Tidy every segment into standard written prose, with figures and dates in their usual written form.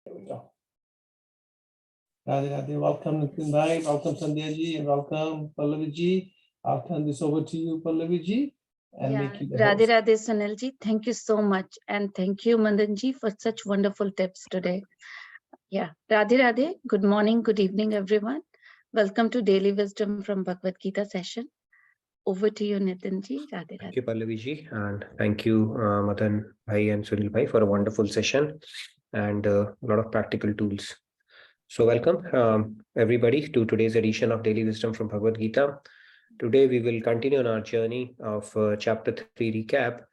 There we go. Radhe Radhe. Welcome Nitin Bhai, welcome Sandhya ji, and welcome Pallavi ji. I'll turn this over to you, Pallavi ji, and make you the Radhe host. Radhe Sunil ji, thank you so much, and thank you Madan ji for such wonderful tips today. Radhe Radhe, good morning, good evening everyone. Welcome to Daily Wisdom from Bhagavad Gita session. Over to you Nitin ji. Radhe Thank Radhe. you, Pallavi ji, and thank you, Madan Bhai and Sunil Bhai, for a wonderful session and a lot of practical tools. So, welcome everybody to today's edition of Daily Wisdom from Bhagavad Gita. Today, we will continue on our journey of chapter 3 recap.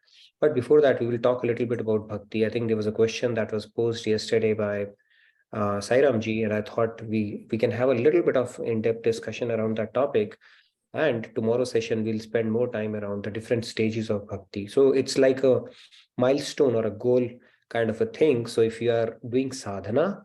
But before that, we will talk a little bit about bhakti. I think there was a question that was posed yesterday by Sairam ji, and I thought we can have a little bit of in-depth discussion around that topic. And tomorrow's session, we'll spend more time around the different stages of bhakti. So it's like a milestone or a goal kind of a thing. So if you are doing sadhana,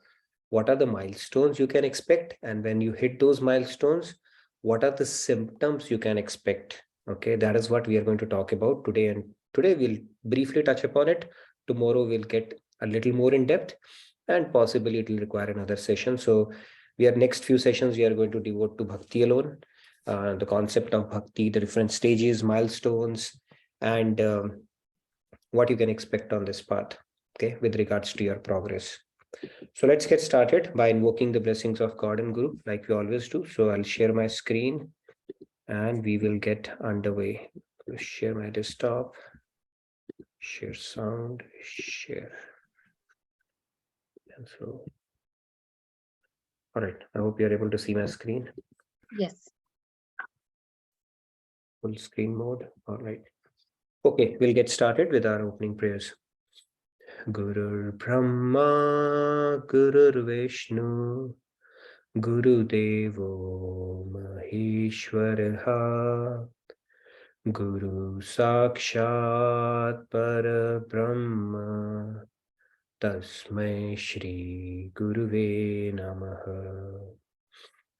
what are the milestones you can expect? And when you hit those milestones, what are the symptoms you can expect? Okay, that is what we are going to talk about today. And today we'll briefly touch upon it. Tomorrow we'll get a little more in depth, and possibly it will require another session. So next few sessions we are going to devote to bhakti alone. The concept of bhakti, the different stages, milestones, and what you can expect on this path, okay, with regards to your progress. So let's get started by invoking the blessings of God and Guru, like we always do. So I'll share my screen and we will get underway. Share my desktop, share sound, share. And so, all right, I hope you're able to see my screen. Yes. Full screen mode. All right. Okay, we'll get started with our opening prayers. Gurur Brahma, Gurur Vishnu, Guru Devo Maheshwaraha, Guru Sakshat Parabrahma, Tasmai Shri Guruve Namaha.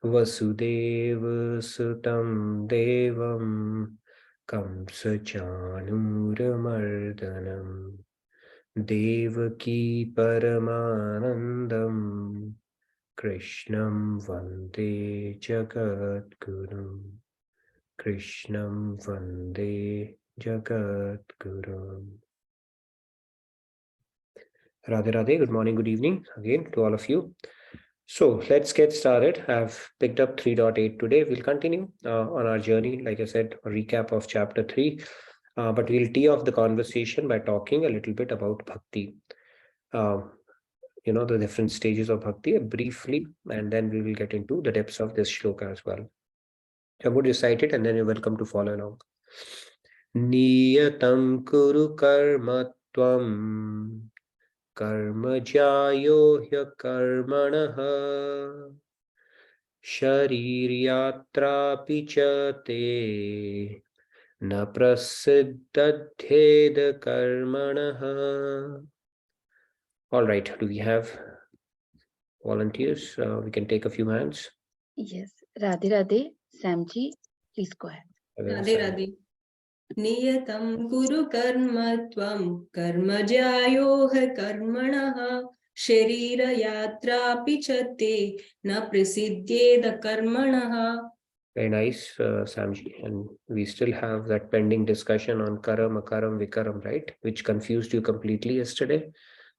Vasudeva Sutam Devam Kamsa Chanuramardanam Devaki Paramanandam Krishnam Vande Jagadgurum. Krishnam Vande Jagadgurum. Radhe Radhe, good morning, good evening again to all of you. So let's get started. I've picked up 3.8 today. We'll continue on our journey, like I said, a recap of chapter 3. But we'll tee off the conversation by talking a little bit about bhakti. The different stages of bhakti briefly, and then we will get into the depths of this shloka as well. So I'm going to recite it and then you're welcome to follow along. Niyatam kuru karma tvam karma jayo hya karmanaha shariryatra pichate na prasiddhadhed karmanaha. All right, do we have volunteers? We can take a few hands. Yes. Radhe Radhe. Sam ji, please go ahead. Radhe Radhe. Niyatam kuru karma tvam karma jayoha karmanaha sharira yatra pichate na prasiddhyeda karmanaha. Very nice, Samji. And we still have that pending discussion on karam, akaram, vikaram, right? Which confused you completely yesterday.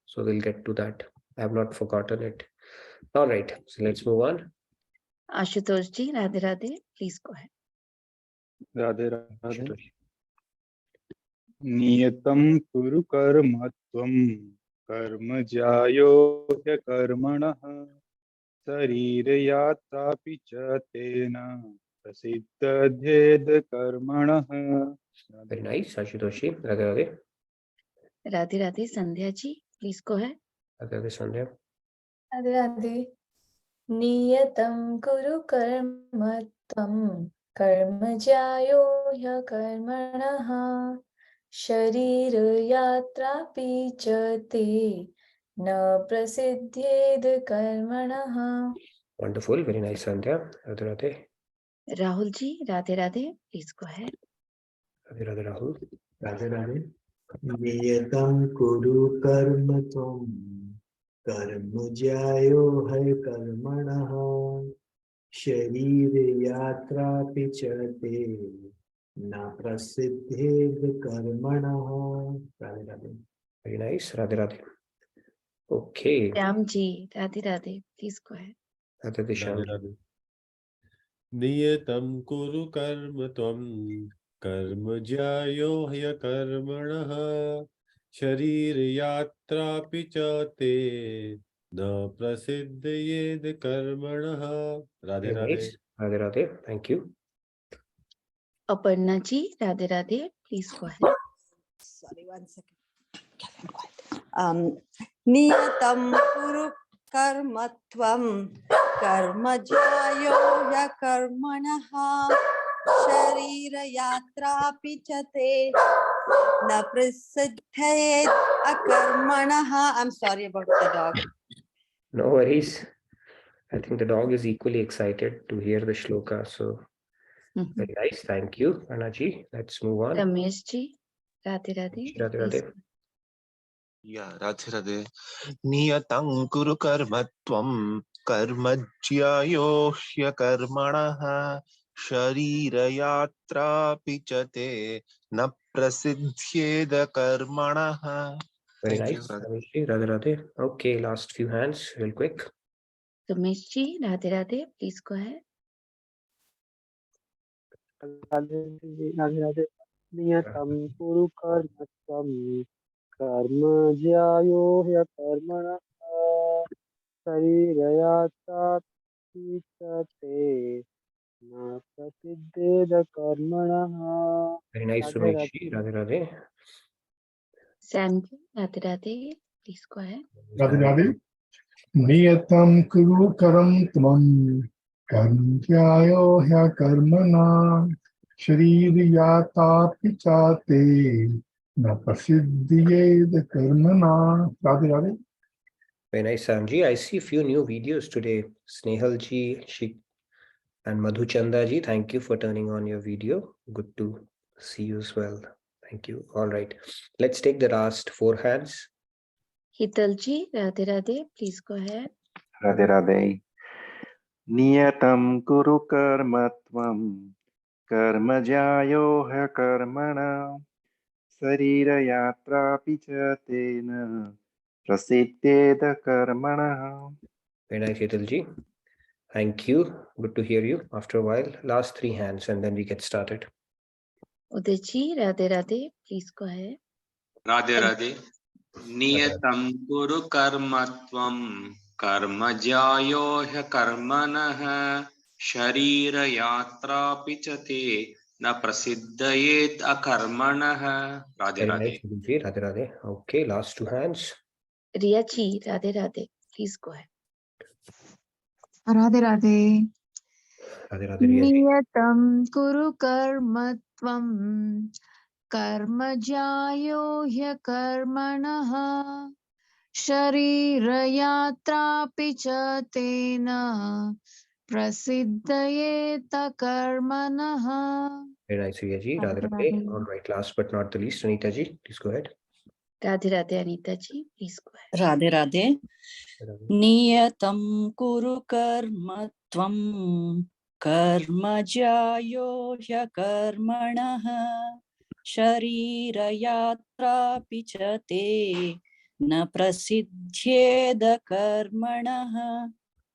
So we'll get to that. I have not forgotten it. All right, so let's move on. Ashutosh ji, Radhe Radhe, please go ahead. Radhe Radhe. Ashutosh. Niyatam kuru karma tvam karma jayo hya karmanaha sarira yatra pichatena prasiddhadhed karmanaha. Very nice, Ashutoshi. Radhe Radhe. Radhe Radhe. Sandhya ji, please go ahead. Radhe Radhe, Sandhya. Radhe Radhe. Niyatam kuru karma tvam karma jayo hya karmanaha sharira yatra pichate na prasiddhyed karmanaha. Wonderful. Very nice, Sandhya. Radhe Radhe. Rahul ji, Radhe Radhe, please go ahead. Radhe Radhe, Rahul. Radhe Radhe. Niyatam kuru karma tvam कर्मज्यायो है कर्मणः शरीर यात्रा पिचते न प्रसिद्धेद कर्मणः. Radhe Radhe. Very nice. Radhe Radhe. Okay. Ramji, Radhe Radhe. Please go ahead. Radhe Radhe, Shyam. नियतं कुरु कर्म त्वं कर्म ज्यायो ह्यकर्मणः शरीर यात्रापि च ते न प्रसिद्धयेद कर्मणः. Radhe Very Radhe. nice. Radhe Radhe. Thank you. Aparna ji, Radhe Radhe. Please go ahead. Sorry, 1 second. Niyatam kuru karmatvam karma jyayo ya karmanaha sharira yatra pichate na prasiddhayet akarmanaha. I'm sorry about the dog. No worries. I think the dog is equally excited to hear the shloka. So very nice. Thank you, Anaji. Let's move on. Ramesh ji, Radhe Radhe. Radhe Please. Radhe. Yeah, Radhe Radhe. Niyatang kuru karma tvam karma jyayo hya karmanaha sharira yatra pichate na prasidhyeda karmanaha. Very Thank you, nice. Radhe. Ramesh ji, Radhe Radhe. Okay, last few hands real quick. Ramesh ji, Radhe Radhe. Please go ahead. नियतं कुरु कर्म त्वं कर्म ज्यायो ह्यकर्मणः शरीरयात्रापि च ते न प्रसिद्धेद कर्मणः. Very nice, Radhe Ramesh Radhe. ji. Radhe Radhe. Sam ji, Radhe Radhe. Please go ahead. Radhe Radhe. Niyatam kuru karam tvam karmjyayo ह्यकर्मणा शरीरयात्रा पिचाते न प्रसिद्धयेद कर्मणा. Radhe Radhe. Very nice, Samji. I see a few new videos today. Snehal ji, Shik, and Madhu Chanda ji. Thank you for turning on your video. Good to see you as well. Thank you. All right. Let's take the last four hands. Hital ji, Radhe Radhe. Please go ahead. Radhe Radhe. Niyatam kuru karma tvam karma jyayo hya karmana sarira yatra pichatena prasiddheda karmana. Very nice, Hital ji. Thank you. Good to hear you after a while. Last three hands and then we get started. Uday ji, Radhe Radhe. Please go ahead. Radhe Radhe. Niyatam kuru karmatvam karma jyayo hya karmanah sharira yatra pichate na prasiddhayet akarmanah. Radhe Very Radhe. nice, Hital ji. Radhe Radhe. Okay, last two hands. Riya ji, Radhe Radhe. Please go ahead. Radhe Radhe. Radhe Radhe, Riya ji. Niyatam kuru karma tvam karma jyayo ह्यकर्मणः शरीर यात्रापि च तेन प्रसिद्धयेत कर्मणः. Very nice, Riya ji. Radhe Radhe. All right, last but not the least, Anita ji, please go ahead. Radhe Radhe, Anita ji. Please go ahead. Radhe Radhe. Niyatam kuru karma tvam karma jyayo ह्यकर्मणः sharira yatra pichate na prasidhyeda karmanah.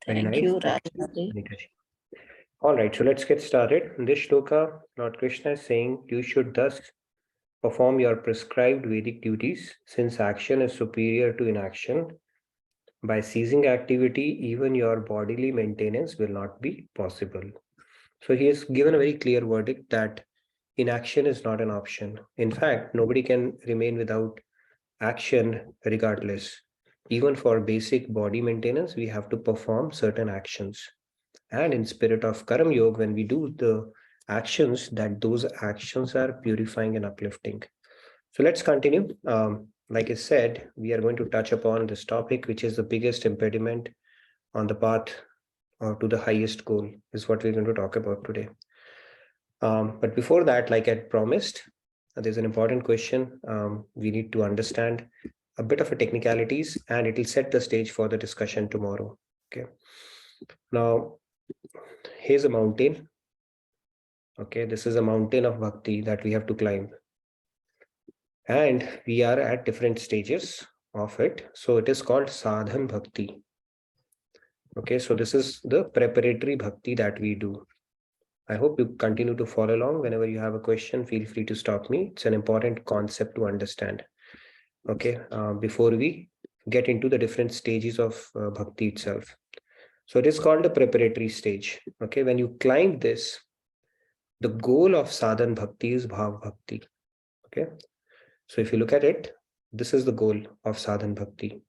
Very Thank nice. you, Thank Radhe you, Radhe. Anita ji. All right, so let's get started. In this shloka, Lord Krishna is saying you should thus perform your prescribed Vedic duties since action is superior to inaction. By ceasing activity, even your bodily maintenance will not be possible. So he has given a very clear verdict that inaction is not an option. In fact, nobody can remain without action regardless. Even for basic body maintenance, we have to perform certain actions. And in spirit of Karam Yoga, when we do the actions, that those actions are purifying and uplifting. So let's continue. Like I said, we are going to touch upon this topic, which is the biggest impediment on the path to the highest goal, is what we're going to talk about today. But before that, like I promised, there's an important question we need to understand. a bit of a technicalities, and it will set the stage for the discussion tomorrow. Okay. Now, here's a mountain. Okay, this is a mountain of bhakti that we have to climb. And we are at different stages of it. So it is called sadhan bhakti. Okay, so this is the preparatory bhakti that we do. I hope you continue to follow along. Whenever you have a question, feel free to stop me. It's an important concept to understand. Okay, before we get into the different stages of bhakti itself. So it is called the preparatory stage. Okay, when you climb this, the goal of sadhan bhakti is bhav bhakti. Okay, so if you look at it, this is the goal of sadhan bhakti.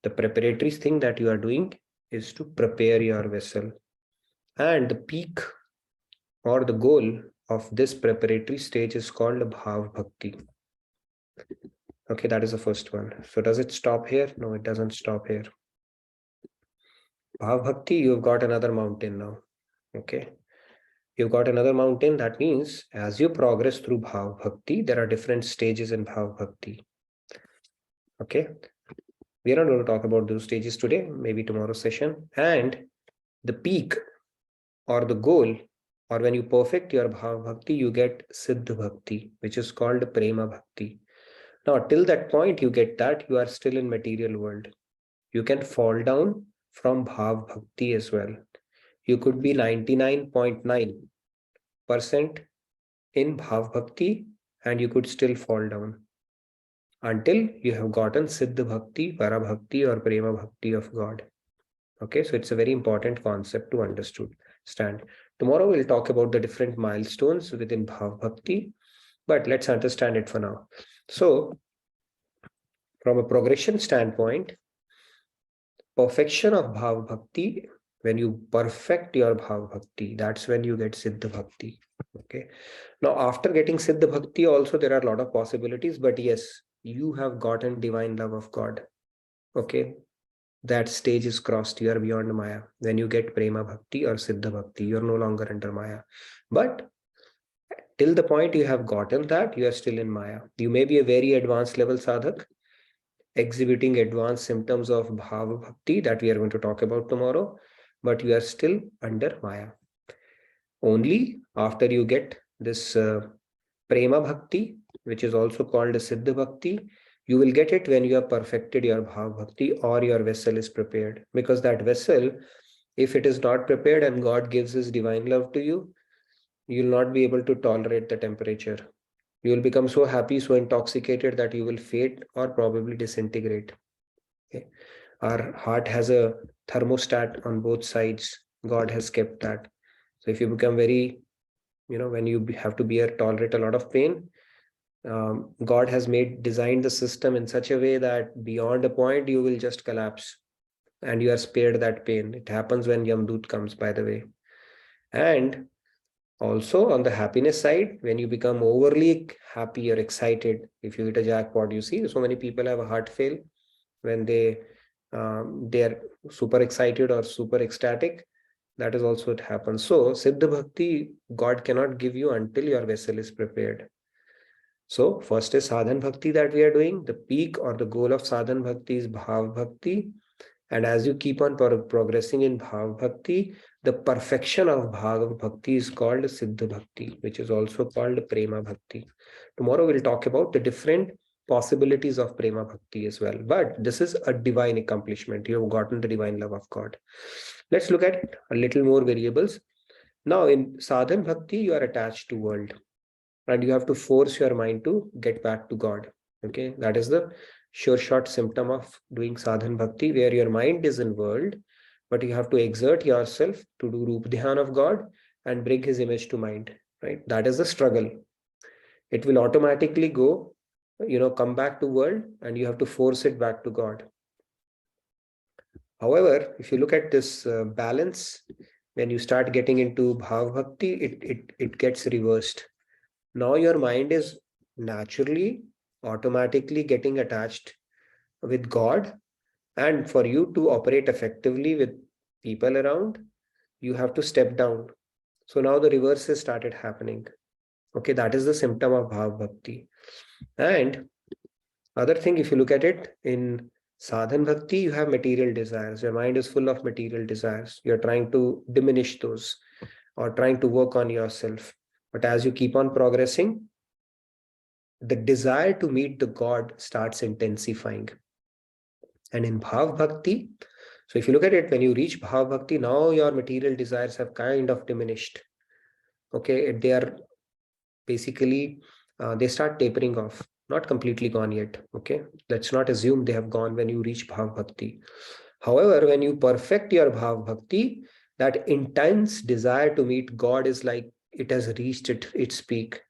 The preparatory thing that you are doing is to prepare your vessel. And the peak or the goal of this preparatory stage is called bhav bhakti. Okay, that is the first one. So does it stop here? No, it doesn't stop here. Bhav bhakti, you've got another mountain now. Okay, you've got another mountain. That means as you progress through bhav bhakti, there are different stages in bhav bhakti. Okay, we are not going to talk about those stages today, maybe tomorrow's session. And the peak or the goal, or when you perfect your bhav bhakti, you get siddha bhakti, which is called prema bhakti. Now, till that point you get that, you are still in material world. You can fall down from bhav bhakti as well. You could be 99.9% in bhav bhakti and you could still fall down until you have gotten siddha bhakti, para bhakti or prema bhakti of God. Okay, so it's a very important concept to understand. Tomorrow we'll talk about the different milestones within bhav bhakti, but let's understand it for now. So from a progression standpoint, perfection of bhav bhakti, when you perfect your bhav bhakti, that's when you get siddha bhakti. Okay, now after getting siddha bhakti also there are a lot of possibilities, but yes, you have gotten divine love of God. Okay, that stage is crossed. You are beyond Maya. When you get prema bhakti or siddha bhakti, you're no longer under Maya. But till the point you have gotten that, you are still in Maya. You may be a very advanced level sadhak, exhibiting advanced symptoms of bhava bhakti that we are going to talk about tomorrow, but you are still under Maya. Only after you get this prema bhakti, which is also called siddha bhakti, you will get it when you have perfected your bhav bhakti or your vessel is prepared. Because that vessel, if it is not prepared and God gives his divine love to you, you will not be able to tolerate the temperature. You will become so happy, so intoxicated that you will fade or probably disintegrate. Okay. Our heart has a thermostat on both sides. God has kept that. So if you become very, when you have to tolerate a lot of pain, God has designed the system in such a way that beyond a point you will just collapse and you are spared that pain. It happens when Yamdut comes, by the way. And also on the happiness side, when you become overly happy or excited, if you hit a jackpot, you see so many people have a heart fail when they are super excited or super ecstatic. That is also what happens. So siddha bhakti, God cannot give you until your vessel is prepared. So first is sadhan bhakti that we are doing. The peak or the goal of sadhan bhakti is bhav bhakti. And as you keep on progressing in bhav bhakti, the perfection of bhav bhakti is called siddha bhakti, which is also called prema bhakti. Tomorrow we'll talk about the different possibilities of prema bhakti as well. But this is a divine accomplishment. You have gotten the divine love of God. Let's look at a little more variables. Now in sadhan bhakti, you are attached to world. And you have to force your mind to get back to God. Okay, that is the sure shot symptom of doing sadhan bhakti, where your mind is in world, but you have to exert yourself to do Rup Dhyan of God and bring his image to mind. Right, that is the struggle. It will automatically go, come back to world, and you have to force it back to God. However, if you look at this balance, when you start getting into bhav bhakti, it gets reversed. Now your mind is naturally, automatically getting attached with God. And for you to operate effectively with people around, you have to step down. So now the reverse has started happening. Okay, that is the symptom of bhav bhakti. And Other thing, if you look at it in sadhan bhakti, you have material desires. Your mind is full of material desires. You're trying to diminish those or trying to work on yourself. But as you keep on progressing, the desire to meet the God starts intensifying. And in bhav bhakti, so if you look at it, when you reach bhav bhakti, now your material desires have kind of diminished. Okay, they are basically, they start tapering off, not completely gone yet. Okay, let's not assume they have gone when you reach bhav bhakti. However, when you perfect your bhav bhakti, that intense desire to meet God is like it has reached its peak.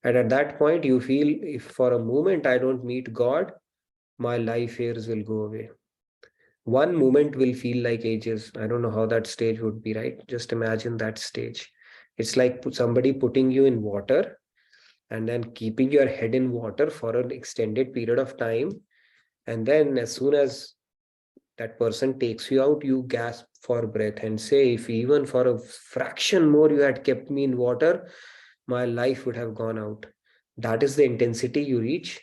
And at that point, you feel, if for a moment I don't meet God, my life years will go away. One moment will feel like ages. I don't know how that stage would be, right? Just imagine that stage. It's like somebody putting you in water and then keeping your head in water for an extended period of time. And then as soon as that person takes you out, you gasp for breath and say, if even for a fraction more you had kept me in water, my life would have gone out. That is the intensity you reach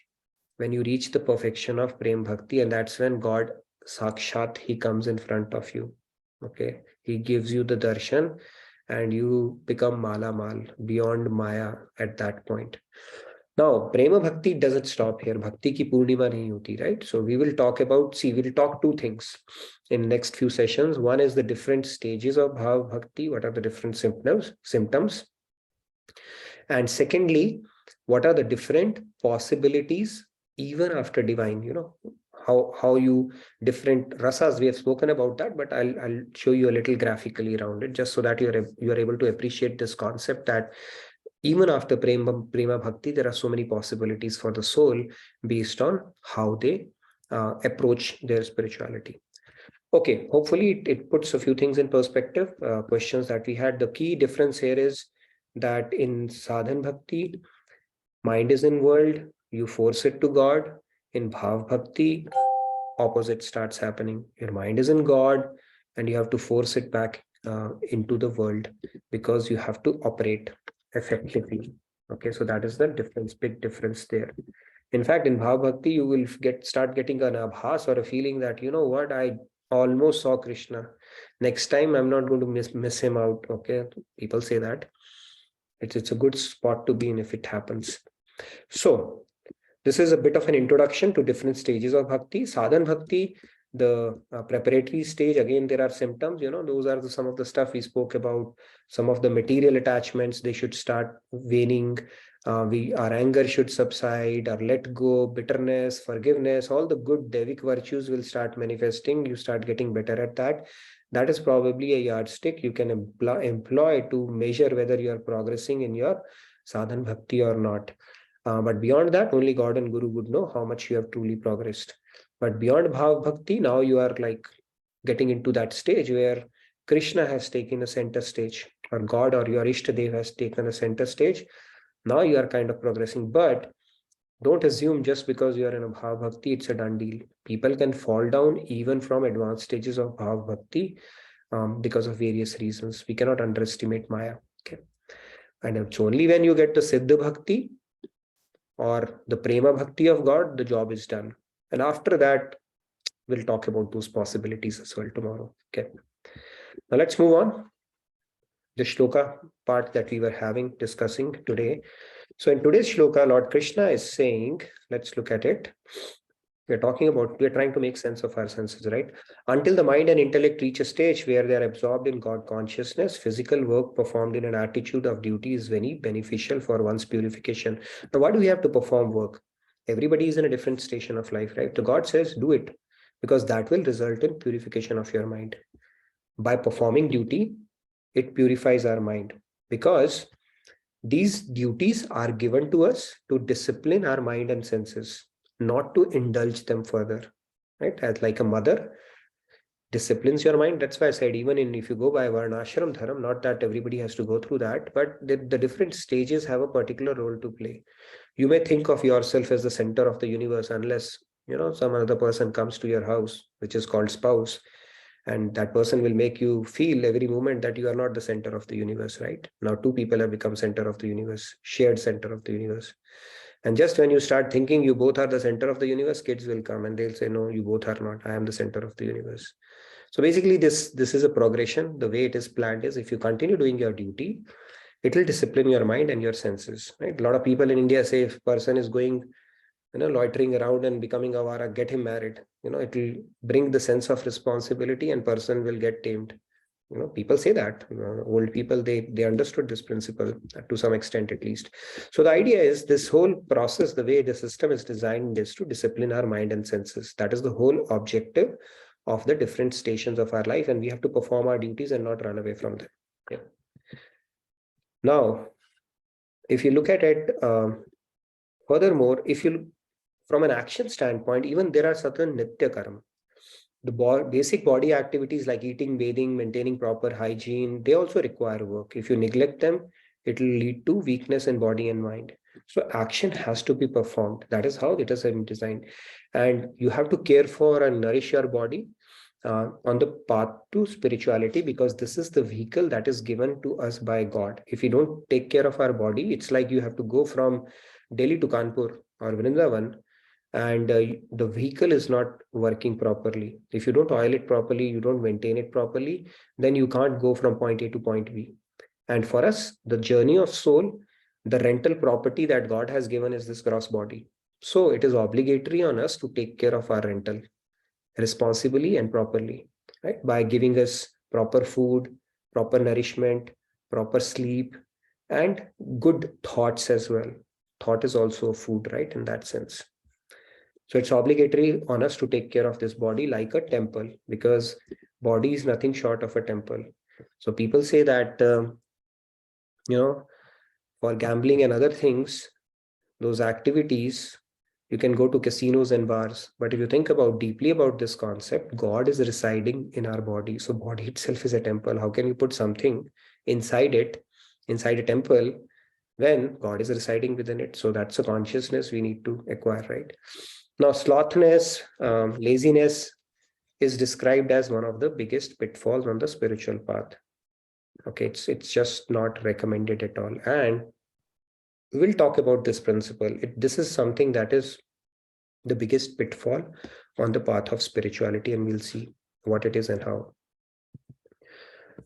when you reach the perfection of Prem Bhakti. And that's when God Sakshat, he comes in front of you. Okay, he gives you the darshan and you become mala mal, beyond Maya at that point. Now, Prema Bhakti doesn't stop here. Bhakti ki Purnima nahi hoti, right? So we will talk about, we'll talk two things in next few sessions. One is the different stages of Bhav Bhakti. What are the different symptoms? And secondly, what are the different possibilities even after divine, how you different rasas, we have spoken about that, but I'll show you a little graphically around it, just so that you're able to appreciate this concept that even after prema bhakti, there are so many possibilities for the soul based on how they approach their spirituality. Okay, hopefully it puts a few things in perspective. Questions that we had, the key difference here is that in sadhan bhakti, mind is in world, you force it to God. In bhav bhakti, opposite starts happening. Your mind is in God and you have to force it back into the world, because you have to operate effectively. Okay, so that is the difference, big difference there. In fact, in bhav bhakti, you will start getting an abhas or a feeling that, you know what, I almost saw Krishna. Next time I'm not going to miss him out. Okay, people say that. It's a good spot to be in if it happens. So this is a bit of an introduction to different stages of bhakti. Sadhan bhakti, the preparatory stage, again, there are symptoms, those are some of the stuff we spoke about. Some of the material attachments, they should start waning. Our anger should subside, our let go, bitterness, forgiveness, all the good Devic virtues will start manifesting. You start getting better at that. That is probably a yardstick you can employ to measure whether you are progressing in your sadhan bhakti or not. But beyond that, only God and Guru would know how much you have truly progressed. But beyond Bhav Bhakti, now you are like getting into that stage where Krishna has taken a center stage, or God or your Ishtadev has taken a center stage. Now you are kind of progressing. But don't assume just because you are in a Bhav Bhakti, it's a done deal. People can fall down even from advanced stages of Bhav Bhakti because of various reasons. We cannot underestimate Maya. Okay, and it's only when you get the Siddha Bhakti or the Prema Bhakti of God, the job is done. And after that, we'll talk about those possibilities as well tomorrow. Okay. Now let's move on. The shloka part that we were discussing today. So in today's shloka, Lord Krishna is saying, let's look at it. We're trying to make sense of our senses, right? Until the mind and intellect reach a stage where they are absorbed in God consciousness, physical work performed in an attitude of duty is very beneficial for one's purification. Now, why do we have to perform work? Everybody is in a different station of life, right? So God says, do it, because that will result in purification of your mind. By performing duty, it purifies our mind, because these duties are given to us to discipline our mind and senses, not to indulge them further, right? As like a mother disciplines your mind. That's why I said, even if you go by Varnashram Dharam, not that everybody has to go through that, but the different stages have a particular role to play. You may think of yourself as the center of the universe unless, some other person comes to your house, which is called spouse, and that person will make you feel every moment that you are not the center of the universe, right? Now two people have become center of the universe, shared center of the universe. And just when you start thinking you both are the center of the universe, kids will come and they'll say, no, you both are not. I am the center of the universe. So basically this is a progression. The way it is planned is, if you continue doing your duty, it will discipline your mind and your senses, right? A lot of people in India say, if person is going, loitering around and becoming avara, get him married. It will bring the sense of responsibility and person will get tamed. People say that. Old people, they understood this principle to some extent at least. So the idea is, this whole process, the way the system is designed, is to discipline our mind and senses. That is the whole objective of the different stations of our life, and we have to perform our duties and not run away from them. Yeah. Now, if you look at it furthermore, if you from an action standpoint, even there are certain nitya karma. The basic body activities like eating, bathing, maintaining proper hygiene, they also require work. If you neglect them, it will lead to weakness in body and mind. So action has to be performed. That is how it is designed. And you have to care for and nourish your body on the path to spirituality, because this is the vehicle that is given to us by God. If you don't take care of our body, it's like you have to go from Delhi to Kanpur or Vrindavan, and the vehicle is not working properly. If you don't oil it properly, you don't maintain it properly, then you can't go from point A to point B. And for us, the journey of soul, the rental property that God has given is this gross body. So it is obligatory on us to take care of our rental responsibly and properly, right? By giving us proper food, proper nourishment, proper sleep, and good thoughts as well. Thought is also food, right? In that sense. So it's obligatory on us to take care of this body like a temple, because body is nothing short of a temple. So people say that, for gambling and other things, those activities, you can go to casinos and bars. But if you think deeply about this concept, God is residing in our body. So body itself is a temple. How can you put something inside a temple, when God is residing within it? So that's a consciousness we need to acquire, right? Now, slothness, laziness is described as one of the biggest pitfalls on the spiritual path. Okay, it's just not recommended at all. And we'll talk about this principle. This is something that is the biggest pitfall on the path of spirituality, and we'll see what it is and how.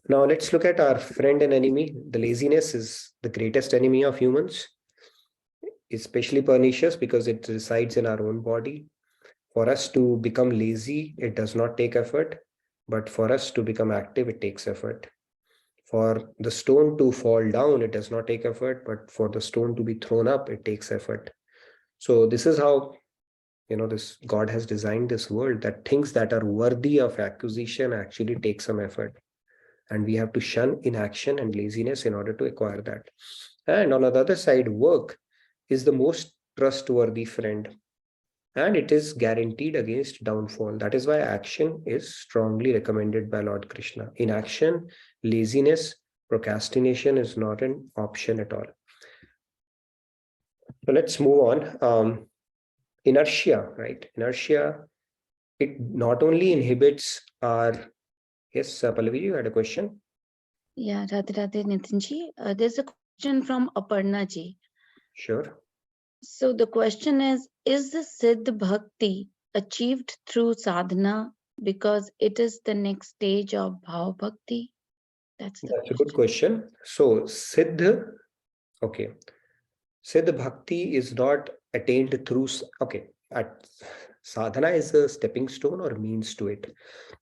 Now, let's look at our friend and enemy. The laziness is the greatest enemy of humans, especially pernicious because it resides in our own body. For us to become lazy, it does not take effort, but for us to become active, it takes effort. For the stone to fall down, it does not take effort, but for the stone to be thrown up, it takes effort. So this is how, this God has designed this world, that things that are worthy of acquisition actually take some effort. And we have to shun inaction and laziness in order to acquire that. And on the other side, work is the most trustworthy friend, and it is guaranteed against downfall. That is why action is strongly recommended by Lord Krishna. Inaction, laziness, procrastination is not an option at all. So let's move on. Inertia, right? Inertia, it not only inhibits our... Yes, Pallavi, you had a question? Yeah, Radhe Radhe Nitinji. There's a question from Aparna ji. Sure. So the question is the Siddh Bhakti achieved through sadhana because it is the next stage of Bhav Bhakti? That's a good question. So Siddh, okay. Siddh Bhakti is not attained through, okay. Sadhana is a stepping stone or means to it.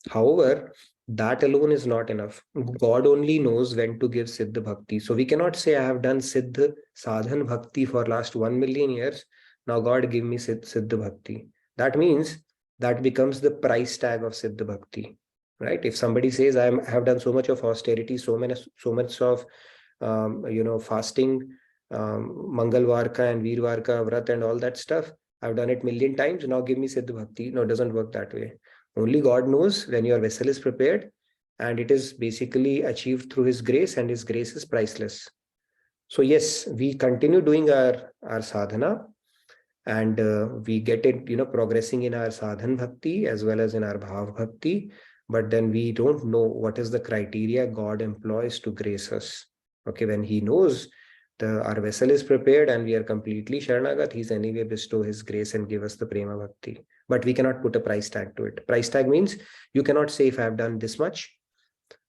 However, that alone is not enough. God only knows when to give Siddha Bhakti. So we cannot say, I have done Siddha Sadhan Bhakti for last 1 million years. Now God give me Siddha Bhakti. That means that becomes the price tag of Siddha Bhakti, right? If somebody says, I have done so much of austerity, so much of, fasting, Mangalvarka and Veervarka, Vrat and all that stuff, I've done it 1,000,000 times. Now give me Siddha Bhakti. No, it doesn't work that way. Only God knows when your vessel is prepared, and it is basically achieved through His grace, and His grace is priceless. So yes, we continue doing our sadhana, and we get it, progressing in our sadhan bhakti as well as in our bhav bhakti. But then we don't know what is the criteria God employs to grace us. Okay, when He knows Our vessel is prepared and we are completely Sharanagat, he's anyway bestow his grace and give us the Prema Bhakti. But we cannot put a price tag to it. Price tag means you cannot say if I have done this much,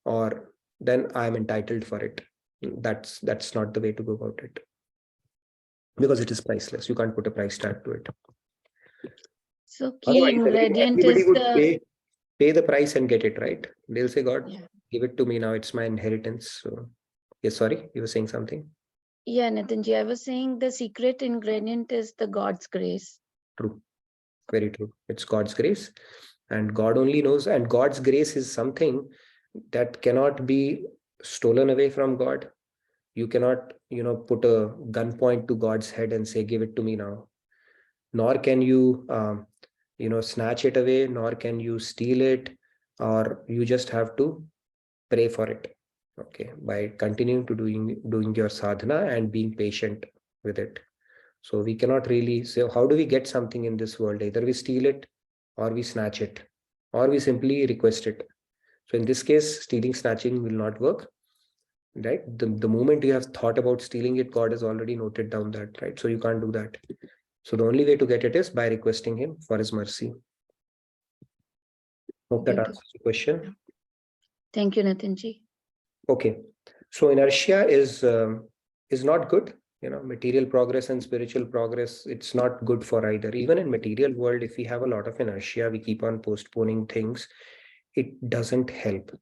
or then I am entitled for it. That's not the way to go about it. Because it is priceless. You can't put a price tag to it. So key Otherwise, ingredient everybody is would the pay the price and get it, right? They'll say, God, yeah. give it to me now. It's my inheritance. So, yes, sorry, you were saying something? Yeah, Nitinji, I was saying the secret ingredient is the God's grace. True. Very true. It's God's grace. And God only knows. And God's grace is something that cannot be stolen away from God. You cannot, put a gunpoint to God's head and say, give it to me now. Nor can you, snatch it away, nor can you steal it, or you just have to pray for it. Okay, by continuing to doing your sadhana and being patient with it. So we cannot really say, how do we get something in this world? Either we steal it, or we snatch it, or we simply request it. So in this case, stealing, snatching will not work, right? The moment you have thought about stealing it, God has already noted down that, right? So you can't do that. So the only way to get it is by requesting him for his mercy. Hope that answers the question. Thank you, Nitinji. Okay, so inertia is not good. Material progress and spiritual progress, it's not good for either. Even in material world, if we have a lot of inertia, we keep on postponing things, it doesn't help.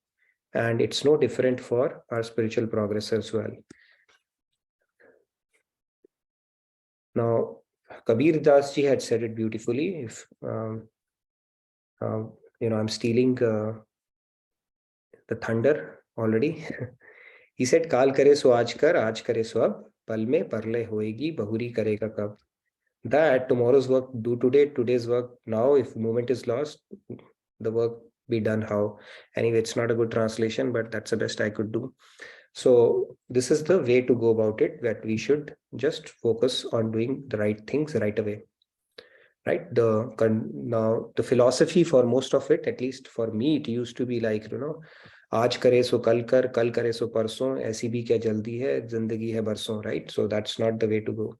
And it's no different for our spiritual progress as well. Now, Kabir Das ji had said it beautifully. If I'm stealing the thunder already. He said, "Kaal kare so aaj kare so ab, pal mein parle hoegi, bahuri karega kab." That tomorrow's work do today, today's work now. If moment is lost, the work be done how? Anyway, it's not a good translation, but that's the best I could do. So this is the way to go about it, that we should just focus on doing the right things right away. Right? Now the philosophy for most of it, at least for me, it used to be like, आज करे सो कल करे सो परसों, ऐसी भी क्या जल्दी है, जिंदगी है बरसों, right? So that's not the way to go.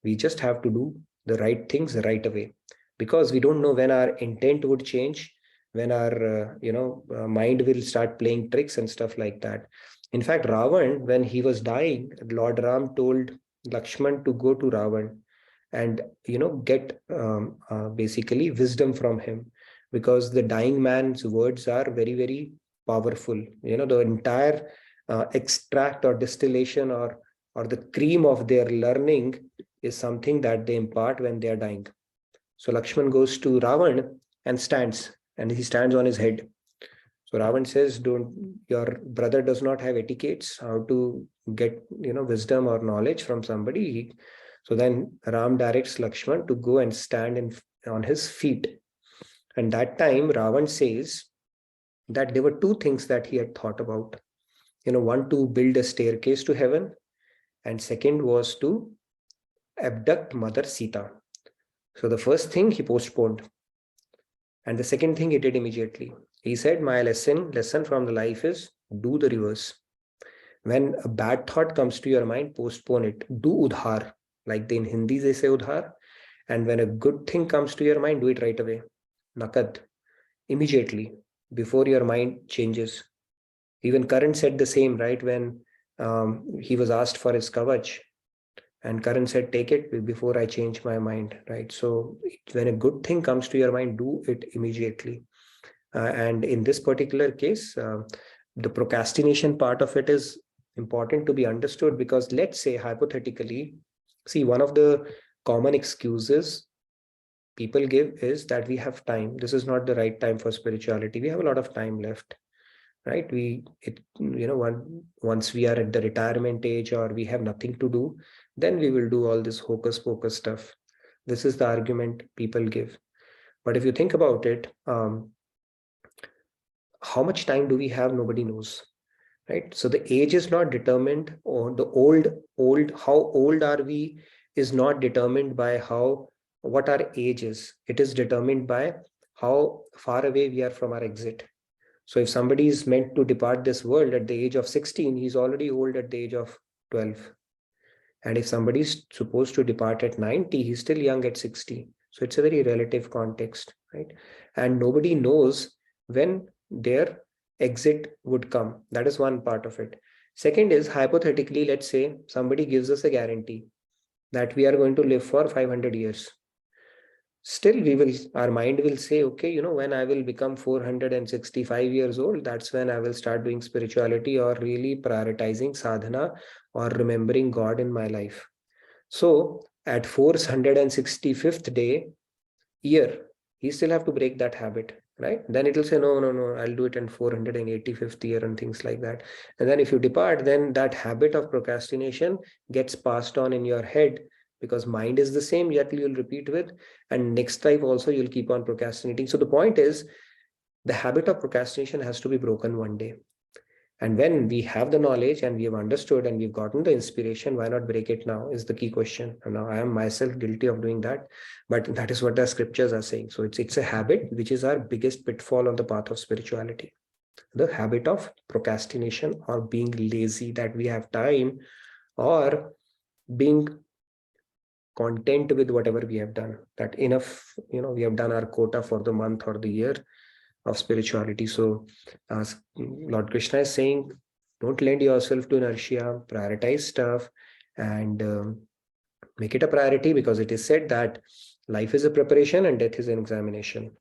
We just have to do the right things right away, because we don't know when our intent would change, when our mind will start playing tricks and stuff like that. In fact, Ravan, when he was dying, Lord Ram told Lakshman to go to Ravan and get basically wisdom from him, because the dying man's words are very, very powerful. The entire extract or distillation or the cream of their learning is something that they impart when they are dying. So Lakshman goes to Ravan and stands, and he stands on his head. So Ravan says, your brother does not have etiquettes, how to get wisdom or knowledge from somebody. So then Ram directs Lakshman to go and stand on his feet. And that time Ravan says that there were two things that he had thought about. One, to build a staircase to heaven, and second was to abduct Mother Sita. So the first thing he postponed, and the second thing he did immediately. He said, my lesson from the life is do the reverse. When a bad thought comes to your mind, postpone it. Do udhar. Like in Hindi they say udhar. And when a good thing comes to your mind, do it right away. Nakad. Immediately. Before your mind changes. Even Karan said the same, right? When he was asked for his kavach, and Karan said, take it before I change my mind, right? So when a good thing comes to your mind, do it immediately. And in this particular case, the procrastination part of it is important to be understood, because let's say hypothetically, see, one of the common excuses people give is that we have time. This is not the right time for spirituality. We have a lot of time left, right? Once we are at the retirement age or we have nothing to do, then we will do all this hocus pocus stuff. This is the argument people give. But if you think about it, how much time do we have? Nobody knows, right? So the age is not determined, or the how old are we is not determined by what our age is. It is determined by how far away we are from our exit. So if somebody is meant to depart this world at the age of 16, he's already old at the age of 12. And if somebody is supposed to depart at 90, he's still young at 60. So it's a very relative context, right? And nobody knows when their exit would come. That is one part of it. Second is, hypothetically, let's say somebody gives us a guarantee that we are going to live for 500 years. Still, our mind will say, okay, when I will become 465 years old, that's when I will start doing spirituality or really prioritizing sadhana or remembering God in my life. So at 465th year, he still have to break that habit, right? Then it will say, no, I'll do it in 485th year and things like that. And then if you depart, then that habit of procrastination gets passed on in your head, because mind is the same, yet you'll repeat with, and next life also you'll keep on procrastinating. So the point is, the habit of procrastination has to be broken one day. And when we have the knowledge and we have understood and we've gotten the inspiration, why not break it now is the key question. And now I am myself guilty of doing that, but that is what the scriptures are saying. So it's a habit which is our biggest pitfall on the path of spirituality. The habit of procrastination or being lazy, that we have time, or being content with whatever we have done, that enough, we have done our quota for the month or the year of spirituality. So Lord Krishna is saying, don't lend yourself to inertia, prioritize stuff, and make it a priority, because it is said that life is a preparation and death is an examination.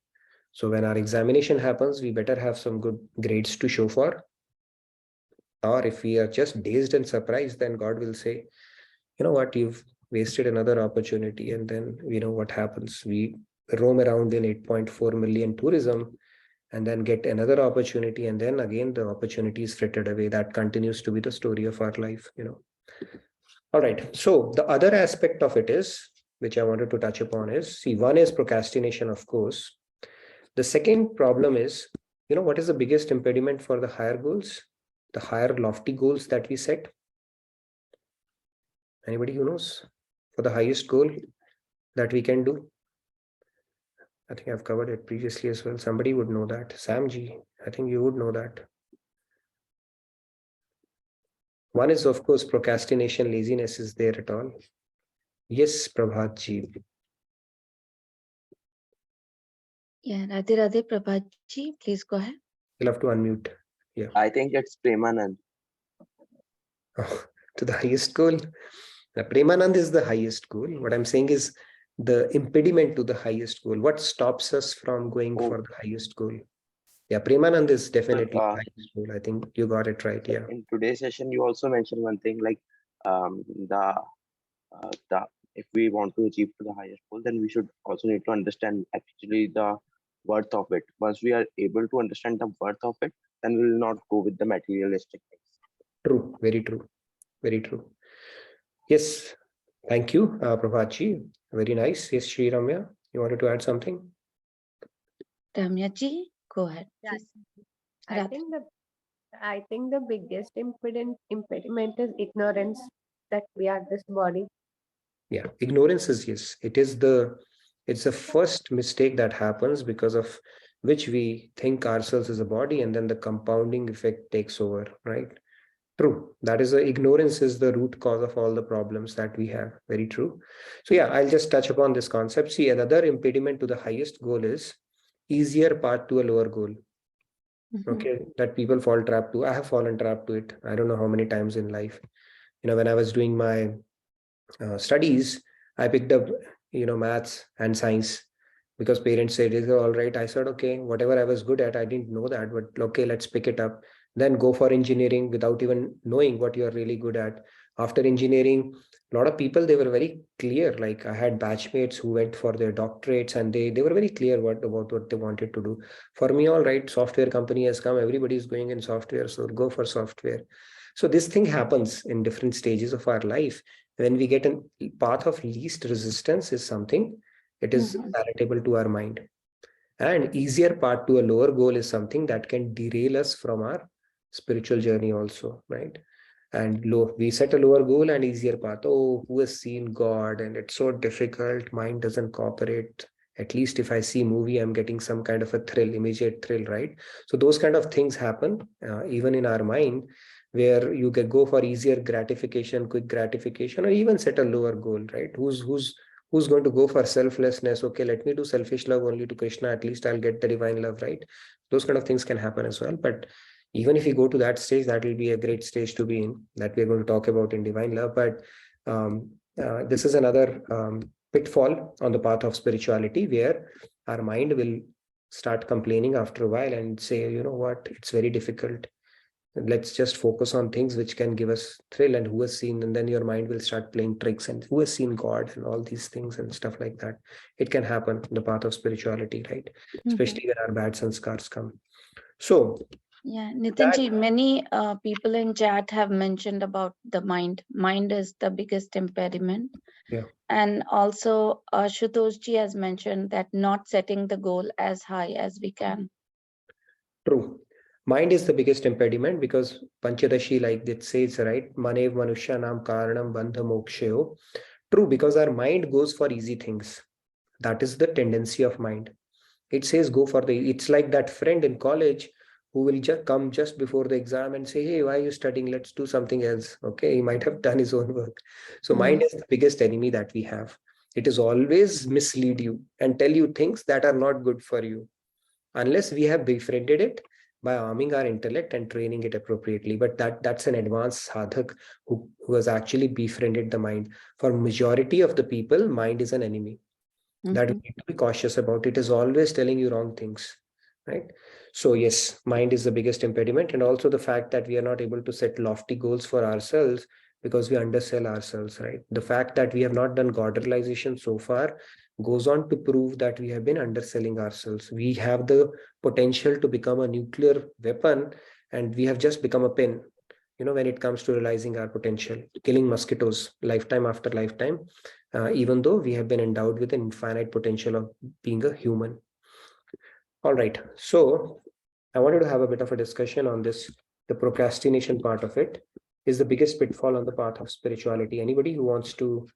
So when our examination happens, we better have some good grades to show for. Or if we are just dazed and surprised, then God will say, you know what, you've wasted another opportunity. And then what happens? We roam around in 8.4 million tourism and then get another opportunity, and then again the opportunity is frittered away. That continues to be the story of our life. All right, so the other aspect of it is, which I wanted to touch upon, is, see, one is procrastination, of course. The second problem is, what is the biggest impediment for the higher goals, the higher lofty goals that we set? Anybody who knows? For the highest goal that we can do? I think I've covered it previously as well. Somebody would know that. Samji, I think you would know that. One is, of course, procrastination, laziness is there at all. Yes, Prabhatji. Yeah, Radhe Radhe, Prabhatji, please go ahead. You'll have to unmute. Yeah. I think it's Premanand. Oh, to the highest goal. The Premanand is the highest goal. What I'm saying is the impediment to the highest goal. What stops us from going for the highest goal? Yeah, Premanand is definitely the highest goal. I think you got it right. Yeah. In today's session, you also mentioned one thing, like if we want to achieve to the highest goal, then we should also need to understand actually the worth of it. Once we are able to understand the worth of it, then we will not go with the materialistic things. True. Very true. Very true. Yes. Thank you, Prabhatji. Very nice. Yes, Shri Ramya, you wanted to add something? Ramya ji, go ahead. Yes. I think the biggest impediment is ignorance, that we are this body. Yeah, ignorance is, yes. It's the first mistake that happens, because of which we think ourselves as a body, and then the compounding effect takes over, right? True. That is, ignorance is the root cause of all the problems that we have. Very true. So yeah, I'll just touch upon this concept. See, another impediment to the highest goal is easier path to a lower goal. Okay, that people fall trapped to. I have fallen trapped to it. I don't know how many times in life. When I was doing my studies, I picked up, maths and science, because parents said, is it all right? I said, okay, whatever I was good at, I didn't know that, but okay, let's pick it up. Then go for engineering without even knowing what you're really good at. After engineering, a lot of people, they were very clear. Like, I had batchmates who went for their doctorates, and they were very clear about what they wanted to do. For me, all right, software company has come, everybody is going in software, so go for software. So this thing happens in different stages of our life. When we get a path of least resistance is something, it is palatable to our mind. And easier path to a lower goal is something that can derail us from our spiritual journey also, right? And we set a lower goal and easier path. Oh, who has seen God? And it's so difficult. Mind doesn't cooperate. At least if I see movie, I'm getting some kind of a thrill, immediate thrill, right? So those kind of things happen even in our mind, where you can go for easier gratification, quick gratification, or even set a lower goal, right? Who's going to go for selflessness? Okay, let me do selfish love only to Krishna, at least I'll get the divine love, right? Those kind of things can happen as well. But even if you go to that stage, that will be a great stage to be in, that we're going to talk about in divine love. But this is another pitfall on the path of spirituality, where our mind will start complaining after a while and say, you know what, it's very difficult. Let's just focus on things which can give us thrill, and who has seen, and then your mind will start playing tricks, and who has seen God and all these things and stuff like that. It can happen in the path of spirituality, right? Especially when our bad sanskars come. So yeah, Nitinji, many people in chat have mentioned about the mind. Mind is the biggest impediment. Yeah. And also Ashutoshji has mentioned that not setting the goal as high as we can. True. Mind is the biggest impediment, because Panchadashi, like it says, right? Manev Manushyanam Karanam Bandha Moksheo. True, because our mind goes for easy things. That is the tendency of mind. It says go for it's like that friend in college who will just come just before the exam and say, hey, why are you studying? Let's do something else. Okay, he might have done his own work. So mind is the biggest enemy that we have. It is always mislead you and tell you things that are not good for you, unless we have befriended it by arming our intellect and training it appropriately. But that's an advanced sadhak who has actually befriended the mind. For majority of the people, mind is an enemy. That we need to be cautious about. It is always telling you wrong things, right? So yes, mind is the biggest impediment, and also the fact that we are not able to set lofty goals for ourselves because we undersell ourselves, right? The fact that we have not done God realization so far goes on to prove that we have been underselling ourselves. We have the potential to become a nuclear weapon, and we have just become a pin, you know, when it comes to realizing our potential, killing mosquitoes lifetime after lifetime, even though we have been endowed with an infinite potential of being a human. All right. So I wanted to have a bit of a discussion on this. The procrastination part of it is the biggest pitfall on the path of spirituality. Anybody who wants to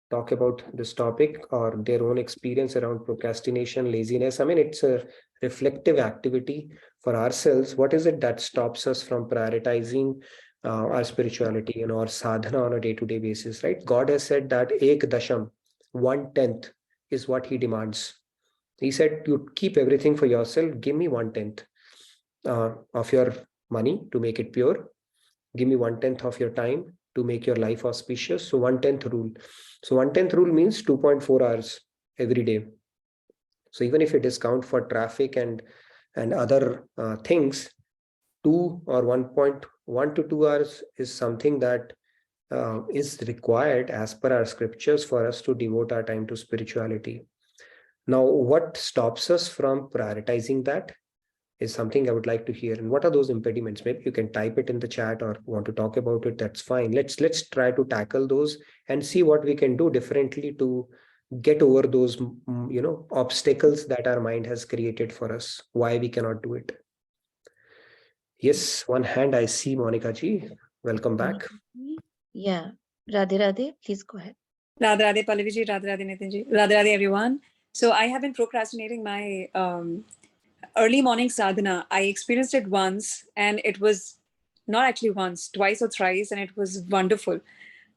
talk about this topic or their own experience around procrastination, laziness? I mean, it's a reflective activity for ourselves. What is it that stops us from prioritizing our spirituality, you know, or sadhana on a day-to-day basis, right? God has said that ek dasham, 1/10 is what he demands. He said, you keep everything for yourself, give me 1/10 of your money to make it pure. Give me 1/10 of your time to make your life auspicious. So 1/10 rule. So 1/10 rule means 2.4 hours every day. So even if you discount for traffic and other things, 2 or 1.1 to 2 hours is something that is required as per our scriptures for us to devote our time to spirituality. Now, what stops us from prioritizing that is something I would like to hear. And what are those impediments? Maybe you can type it in the chat or want to talk about it. That's fine. Let's try to tackle those and see what we can do differently to get over those, you know, obstacles that our mind has created for us. Why we cannot do it. Yes, one hand I see, Monica ji. Welcome back. Yeah, Radhe Radhe, please go ahead. Radhe Radhe Pallavi ji, Radhe Radhe Nitin ji, Radhe Radhe everyone. So I have been procrastinating my early morning sadhana. I experienced it once, and it was not actually once, twice or thrice, and it was wonderful.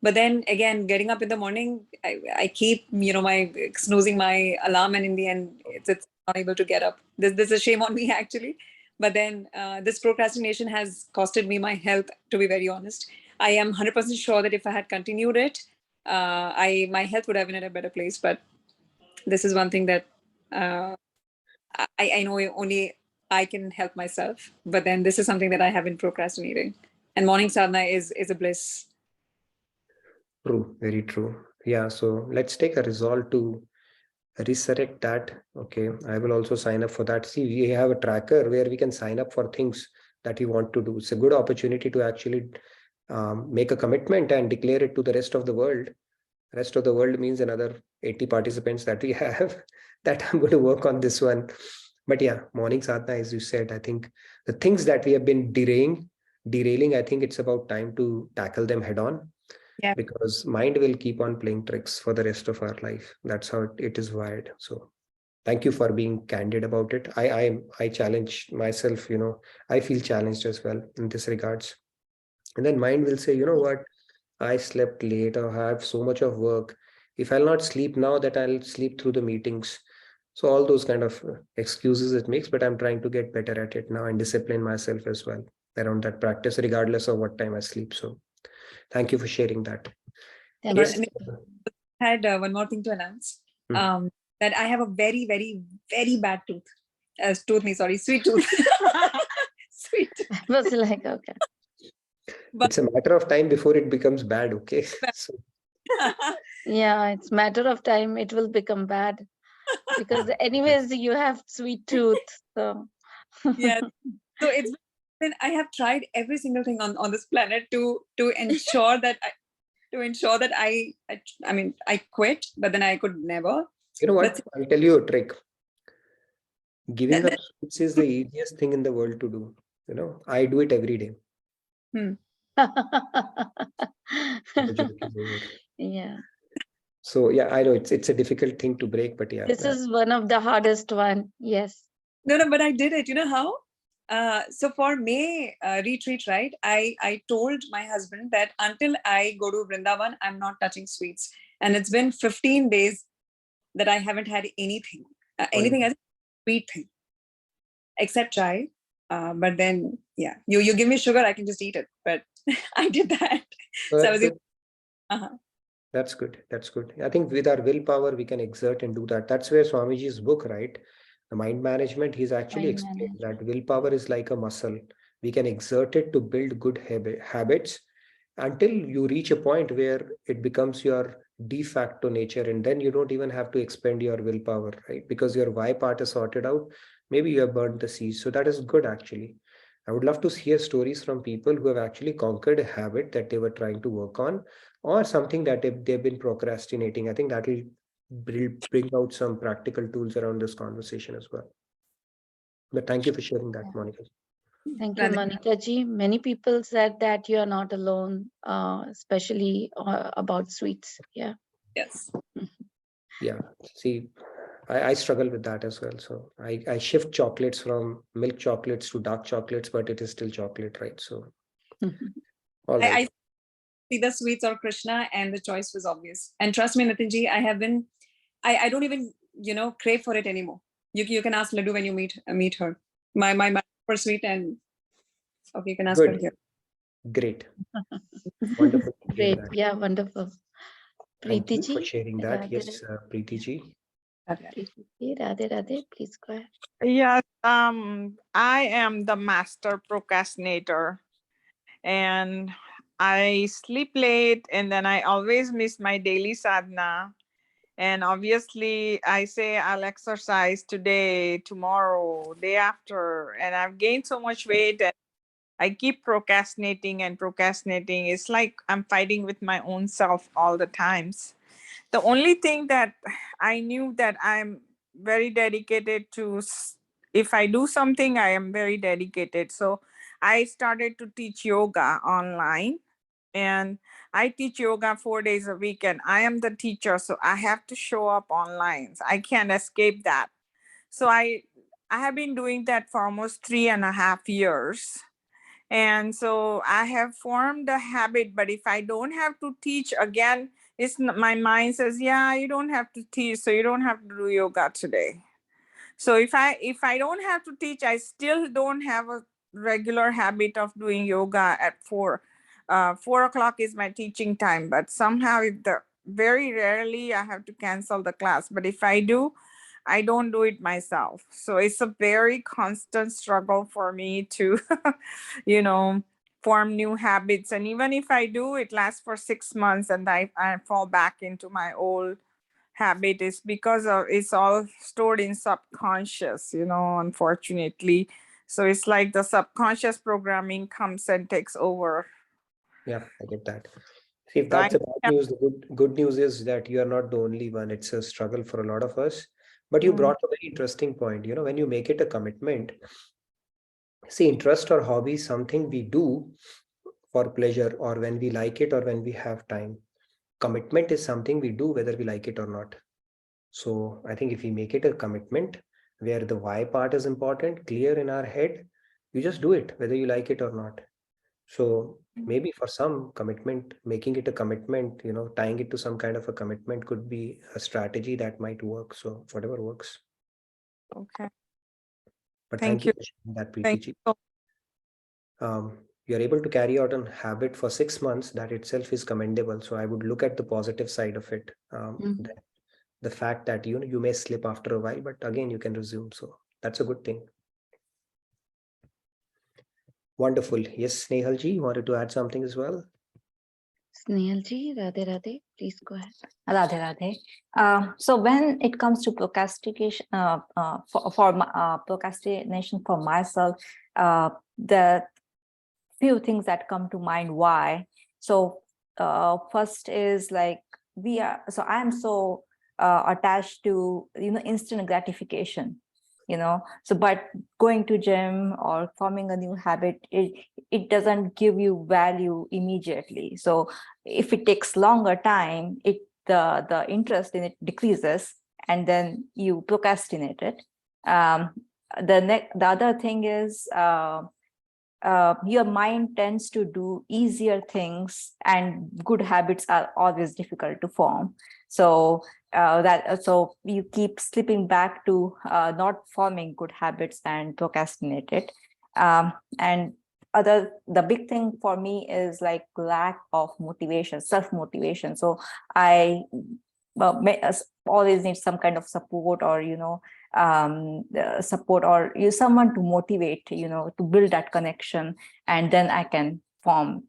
But then again, getting up in the morning, I keep, you know, snoozing my alarm, and in the end, it's not able to get up. There's a shame on me actually. But then this procrastination has costed me my health, to be very honest. I am 100% sure that if I had continued it, my health would have been in a better place. But this is one thing that I know only I can help myself. But then this is something that I have been procrastinating. And morning sadhana is a bliss. True, very true. Yeah, so let's take a resolve to resurrect that. Okay, I will also sign up for that. See, we have a tracker where we can sign up for things that we want to do. It's a good opportunity to actually make a commitment and declare it to the rest of the world. Rest of the world means another 80 participants that we have, that I'm going to work on this one. But yeah, morning sadhana, as you said, I think the things that we have been derailing, I think it's about time to tackle them head on. Yeah. Because mind will keep on playing tricks for the rest of our life. That's how it is wired. So thank you for being candid about it. I challenge myself, I feel challenged as well in this regards. And then mind will say, you know what, I slept late or have so much of work. If I'll not sleep now, that I'll sleep through the meetings. So all those kind of excuses it makes, but I'm trying to get better at it now and discipline myself as well around that practice, regardless of what time I sleep. So thank you for sharing that. Thank Yes. you. I had one more thing to announce. Hmm. That I have a very, very, very bad tooth. Sweet tooth. Sweet. I was like, okay. It's a matter of time before it becomes bad, okay? So, Yeah, it's matter of time. It will become bad because anyways you have sweet tooth. So Yeah. So it's been, I have tried every single thing on this planet to ensure that I quit, but then I could never. you know what? But I'll tell you a trick. Giving up sweets is the easiest thing in the world to do. I do it every day. The joke is over. yeah, So yeah, I know it's a difficult thing to break, but yeah. this is one of the hardest one. Yes. No, but I did it. You know how? So for May retreat, right? I told my husband that until I go to Vrindavan, I'm not touching sweets. And it's been 15 days that I haven't had anything as a sweet thing, except chai. But then, yeah, you give me sugar, I can just eat it. But I did that. So So I that's was good. uh-huh. That's good. That's good. I think with our willpower, we can exert and do that. That's where Swamiji's book, right? The mind management, he's actually explained that willpower is like a muscle. We can exert it to build good habits until you reach a point where it becomes your de facto nature. And then you don't even have to expend your willpower, right? Because your why part is sorted out. Maybe you have burned the seeds. So that is good, actually. I would love to hear stories from people who have actually conquered a habit that they were trying to work on, or something that they've been procrastinating. I think that will bring out some practical tools around this conversation as well. But thank you for sharing that, Monica. Thank you, Monica ji. Many people said that you are not alone, especially about sweets. Yeah. Yes. Yeah. See, I struggle with that as well. So I shift chocolates from milk chocolates to dark chocolates, but it is still chocolate, right? So all right. I see the sweets or Krishna, and the choice was obvious. And trust me, Nitinji, I don't even crave for it anymore. You can ask Laddu when you meet her. My for sweet, and okay, you can ask her here. Great. Wonderful. Great. Yeah, wonderful. Thank you Preeti for ji. sharing that. Yes, Preeti ji. Radhe Radhe, please go ahead. Yes, I am the master procrastinator, and I sleep late, and then I always miss my daily sadhana. And obviously, I say I'll exercise today, tomorrow, day after, and I've gained so much weight, and I keep procrastinating and procrastinating. It's like I'm fighting with my own self all the times. The only thing that I knew that I'm very dedicated to, if I do something, I am very dedicated. So I started to teach yoga online, and I teach yoga 4 days a week, and I am the teacher. So I have to show up online. I can't escape that. So I have been doing that for almost 3.5 years. And so I have formed a habit, but if I don't have to teach again, my mind says, yeah, you don't have to teach, so you don't have to do yoga today. So if I don't have to teach, I still don't have a regular habit of doing yoga at 4. 4 o'clock is my teaching time, but somehow very rarely I have to cancel the class. But if I do, I don't do it myself. So it's a very constant struggle for me to, form new habits. And even if I do, it lasts for 6 months and I fall back into my old habit. Is because it's all stored in subconscious, unfortunately. So it's like the subconscious programming comes and takes over. Yeah, I get that. See, if that's the bad news, the good news is that you are not the only one. It's a struggle for a lot of us. But you brought a very interesting point. When you make it a commitment, see, interest or hobby is something we do for pleasure, or when we like it, or when we have time. Commitment is something we do whether we like it or not. So I think if we make it a commitment where the why part is important, clear in our head, you just do it, whether you like it or not. So maybe for some commitment, making it a commitment, tying it to some kind of a commitment could be a strategy that might work. So whatever works. Okay. But Thank thank you you. for sharing that, Thank PPG. you. You're able to carry out a habit for 6 months. That itself is commendable. So I would look at the positive side of it. The fact that you may slip after a while, but again you can resume. So that's a good thing. Wonderful. Yes, Snehalji, you wanted to add something as well? Snehalji, Radhe Radhe, please go ahead. Radhe Radhe. So when it comes to procrastination, procrastination for myself, the few things that come to mind why. So first is like I am so attached to instant gratification. So but going to gym or forming a new habit, it doesn't give you value immediately. So if it takes longer time, the interest in it decreases, and then you procrastinate it. The other thing is your mind tends to do easier things, and good habits are always difficult to form. So so you keep slipping back to not forming good habits and procrastinate it. And the big thing for me is like lack of motivation, self-motivation. So I always need some kind of support, or support, or someone to motivate, to build that connection, and then I can form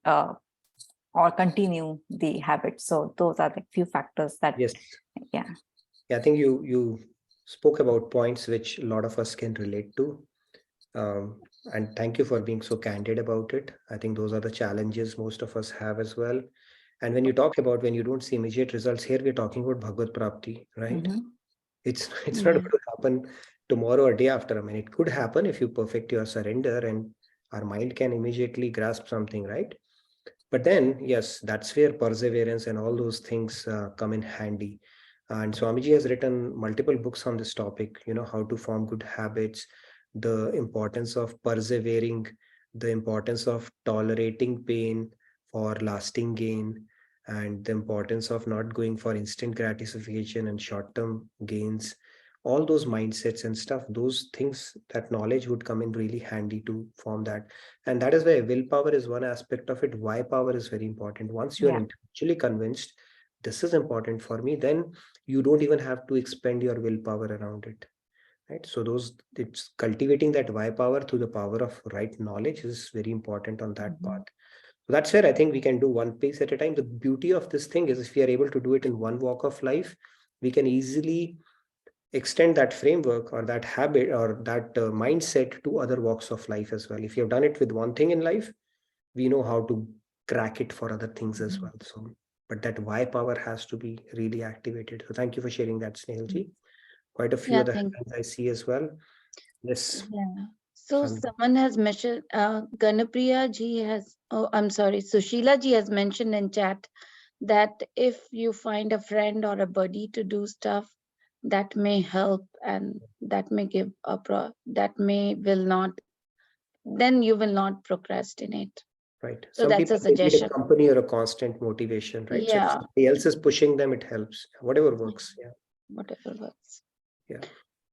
or continue the habit. So those are the few factors that. Yes. Yeah, I think you spoke about points which a lot of us can relate to. And thank you for being so candid about it. I think those are the challenges most of us have as well. And when you talk about when you don't see immediate results, here we're talking about Bhagavad Prapti, right? It's not going to happen tomorrow or day after. I mean, it could happen if you perfect your surrender and our mind can immediately grasp something, right? But then, yes, that's where perseverance and all those things come in handy. And Swamiji has written multiple books on this topic, how to form good habits, the importance of persevering, the importance of tolerating pain for lasting gain, and the importance of not going for instant gratification and short-term gains. All those mindsets and stuff, those things, that knowledge would come in really handy to form that. And that is why willpower is one aspect of it. Why power is very important. Once you are intellectually convinced, this is important for me, then you don't even have to expend your willpower around it. Right. So it's cultivating that why power through the power of right knowledge is very important on that path. So that's where I think we can do one piece at a time. The beauty of this thing is if we are able to do it in one walk of life, we can easily extend that framework or that habit or that mindset to other walks of life as well. If you have done it with one thing in life, we know how to crack it for other things as well. So, but that why power has to be really activated. So thank you for sharing that, Snehalji. Quite a few other hands I see as well. Yes. Yeah. So someone has mentioned, Ganapriya ji has, Sushila ji has mentioned in chat that if you find a friend or a buddy to do stuff, that may help and that may give then you will not procrastinate. Right. So some that's people a suggestion. need a company or a constant motivation, right? Yeah. So if somebody else is pushing them, it helps. Whatever works. Yeah. Whatever works. Yeah.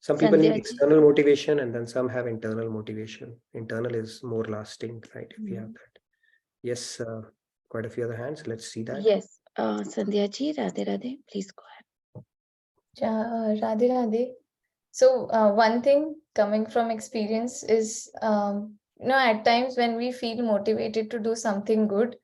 Some people need Sandhya ji. external motivation and then some have internal motivation. Internal is more lasting, right? If you have that. Yes, quite a few other hands. Let's see that. Yes. Sandhya ji, Radhe Radhe, please go ahead. Radhe Radhe. So one thing coming from experience is, at times when we feel motivated to do something good,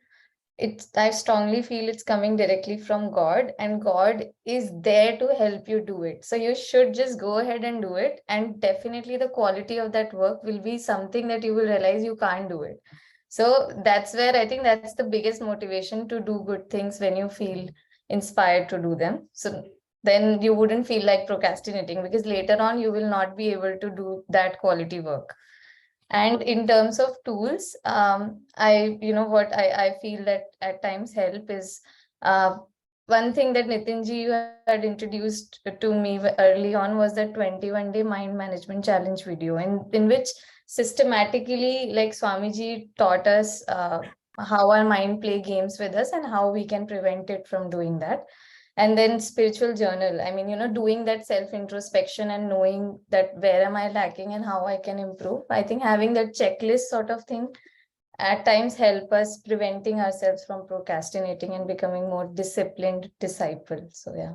I strongly feel it's coming directly from God, and God is there to help you do it. So you should just go ahead and do it. And definitely the quality of that work will be something that you will realize you can't do it. So that's where I think that's the biggest motivation to do good things, when you feel inspired to do them. So then you wouldn't feel like procrastinating, because later on you will not be able to do that quality work. And in terms of tools, I feel that at times help is one thing that Nitinji you had introduced to me early on was the 21-day mind management challenge video, in which systematically, like Swamiji taught us how our mind play games with us and how we can prevent it from doing that. And then spiritual journal, I mean, doing that self introspection and knowing that where am I lacking and how I can improve. I think having that checklist sort of thing at times help us preventing ourselves from procrastinating and becoming more disciplined disciple. So yeah,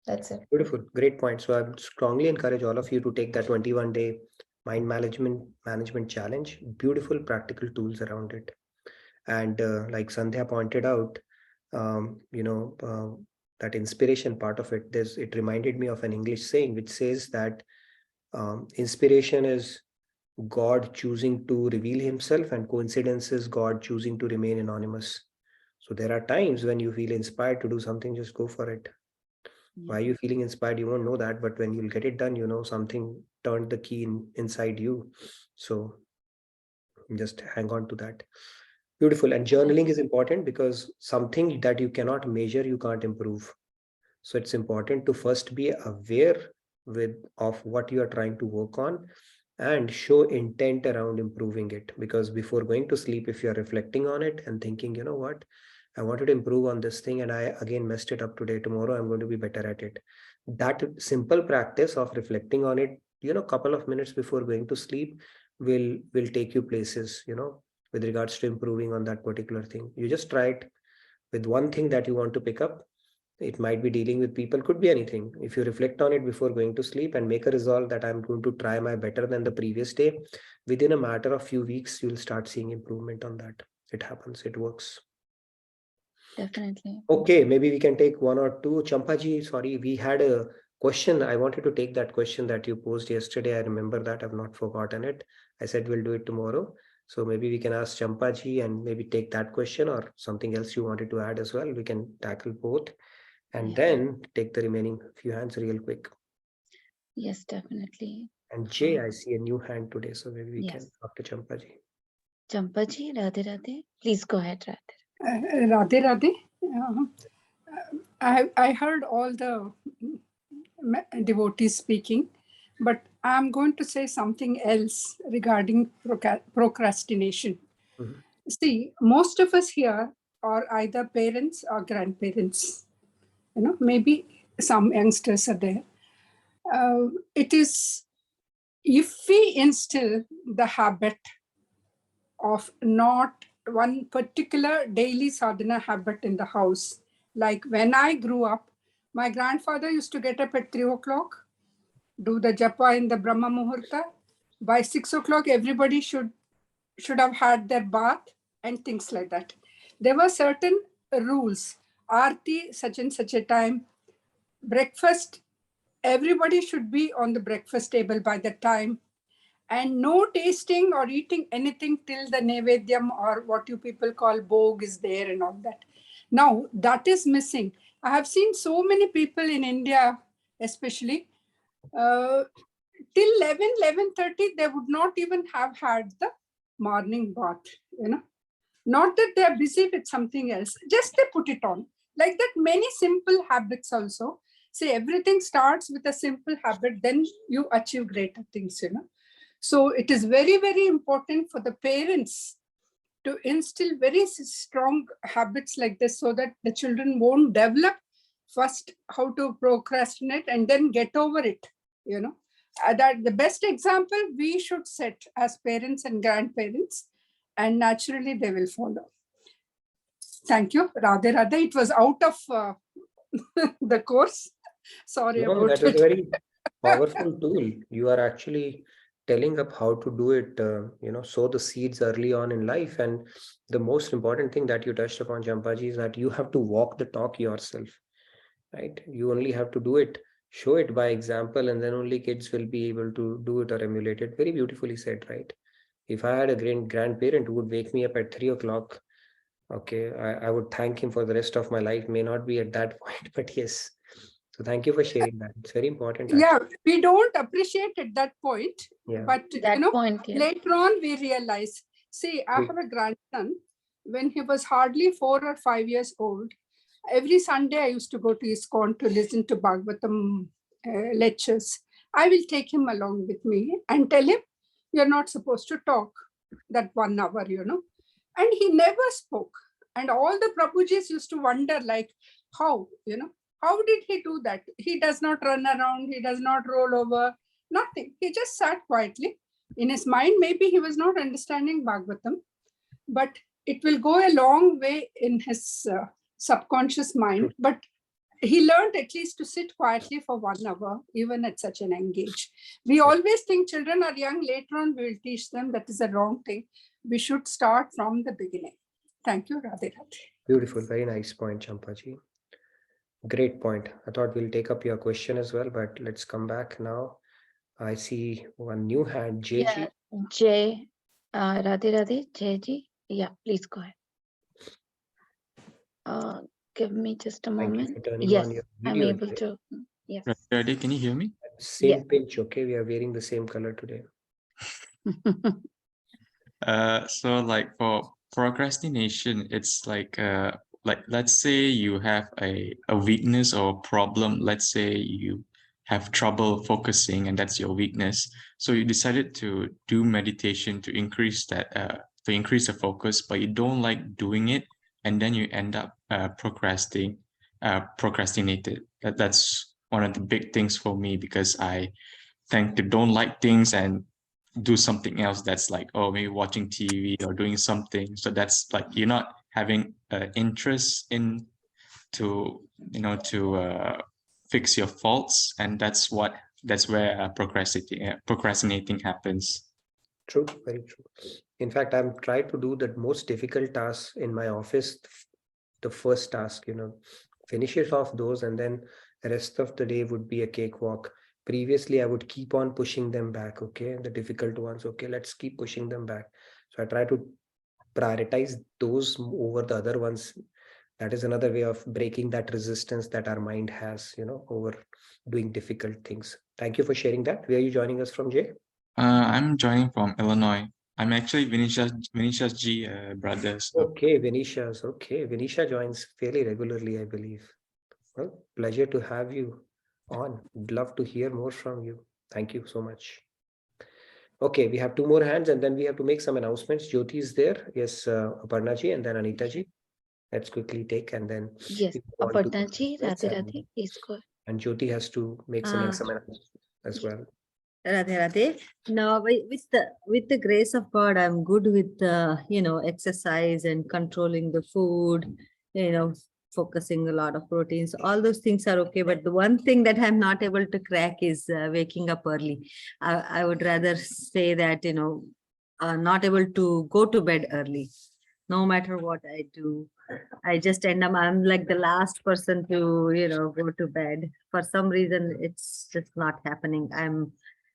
that's it. Beautiful, great point. So I would strongly encourage all of you to take that 21-day mind management challenge. Beautiful practical tools around it. And like Sandhya pointed out, that inspiration part of it, it reminded me of an English saying which says that inspiration is God choosing to reveal himself, and coincidence is God choosing to remain anonymous. So there are times when you feel inspired to do something, just go for it. Why are you feeling inspired? You won't know that, but when you'll get it done, something turned the key inside you. So just hang on to that. Beautiful. And journaling is important because something that you cannot measure, you can't improve. So it's important to first be aware of what you are trying to work on and show intent around improving it. Because before going to sleep, if you're reflecting on it and thinking, you know what, I wanted to improve on this thing and I again messed it up today, tomorrow I'm going to be better at it. That simple practice of reflecting on it, couple of minutes before going to sleep will take you places, with regards to improving on that particular thing. You just try it with one thing that you want to pick up. It might be dealing with people, could be anything. If you reflect on it before going to sleep and make a resolve that I'm going to try my better than the previous day, within a matter of few weeks, you'll start seeing improvement on that. It happens, it works. Definitely. Okay, maybe we can take one or two. Champaji, sorry, we had a question. I wanted to take that question that you posed yesterday. I remember that. I've not forgotten it. I said we'll do it tomorrow. So maybe we can ask Champaji and maybe take that question, or something else you wanted to add as well. We can tackle both and then take the remaining few hands real quick. Yes, definitely. And Jay, I see a new hand today. So maybe we can talk to Champaji. Champaji, Radhe Radhe. Please go ahead, Radhe. Radhe Radhe. I heard all the devotees speaking, but I'm going to say something else regarding procrastination. See, most of us here are either parents or grandparents. Maybe some youngsters are there. It is, if we instill the habit of not one particular daily sadhana habit in the house, like when I grew up, my grandfather used to get up at 3 o'clock, do the japa in the Brahma Muhurta. By 6 o'clock, everybody should have had their bath and things like that. There were certain rules. Aarti, such and such a time. Breakfast, everybody should be on the breakfast table by that time. And no tasting or eating anything till the Nevedyam, or what you people call bhog, is there and all that. Now, that is missing. I have seen so many people in India, especially, till 11:30, they would not even have had the morning bath, Not that they are busy with something else, just they put it on. Like that, many simple habits also. See, everything starts with a simple habit, then you achieve greater things, So it is very, very important for the parents to instill very strong habits like this, so that the children won't develop first how to procrastinate and then get over it, That the best example we should set as parents and grandparents, and naturally they will follow. Thank you. Radhe Radhe. It was out of the course. Sorry about that it. was a very powerful tool. You are actually telling up how to do it, sow the seeds early on in life. And the most important thing that you touched upon, Champaji, is that you have to walk the talk yourself, right? You only have to do it, show it by example, and then only kids will be able to do it or emulate it. Very beautifully said, right? If I had a grandparent who would wake me up at 3 o'clock, okay, I would thank him for the rest of my life. May not be at that point, but yes. So thank you for sharing that. It's very important. Yeah, we don't appreciate at that point, but point, later on we realize. See, I have a grandson. When he was hardly 4 or 5 years old, Every Sunday, I used to go to ISKCON to listen to Bhagavatam lectures. I will take him along with me and tell him, you're not supposed to talk that 1 hour, And he never spoke. And all the Prabhujis used to wonder, like, how, how did he do that? He does not run around, he does not roll over, nothing. He just sat quietly. In his mind, maybe he was not understanding Bhagavatam, but it will go a long way in his subconscious mind. But he learned at least to sit quietly for 1 hour, even at such an young age. We always think children are young, later on we will teach them. That is a wrong thing. We should start from the beginning. Thank you, Radhe Radhe. Beautiful, very nice point, Champaji. Great point. I thought we'll take up your question as well, but let's come back now. I see one new hand, Jay. Yeah, Jay, Radhe Radhe, Jay ji. Yeah, please go ahead. Give me just a moment. Yes, I'm able to. Yes. Radhe, can you hear me? Same pinch, okay? We are wearing the same color today. So like for procrastination, it's like let's say you have a weakness or problem. Let's say you have trouble focusing and that's your weakness. So you decided to do meditation to increase that to increase the focus, but you don't like doing it, and then you end up procrastinated. That's one of the big things for me, because I tend to don't like things and do something else that's like, oh, maybe watching TV or doing something. So that's like you're not having interest in to fix your faults, and that's where procrastinating happens. True, very true. In fact, I'm trying to do the most difficult task in my office, the first task, finish it off those, and then the rest of the day would be a cakewalk. Previously, I would keep on pushing them back, okay? The difficult ones, okay, let's keep pushing them back. So I try to prioritize those over the other ones. That is another way of breaking that resistance that our mind has, over doing difficult things. Thank you for sharing that. Where are you joining us from, Jay? I'm joining from Illinois. I'm actually Vinisha's G brother. So. Okay, Vinisha's. Okay, Vinisha joins fairly regularly, I believe. Well, pleasure to have you on. Would love to hear more from you. Thank you so much. Okay, we have 2 more hands, and then we have to make some announcements. Jyoti is there. Yes, Aparna ji, and then Anita ji. Let's quickly take, and then yes, Aparna ji, Radhe Radhe, please go. And Jyoti has to make some announcements as well. Radhe Radhe. Now, with the grace of God, I'm good with exercise and controlling the food, focusing a lot of proteins. All those things are okay, but the one thing that I'm not able to crack is waking up early. I would rather say that not able to go to bed early. No matter what I do, I just end up, I'm like the last person to go to bed. For some reason, it's just not happening. I'm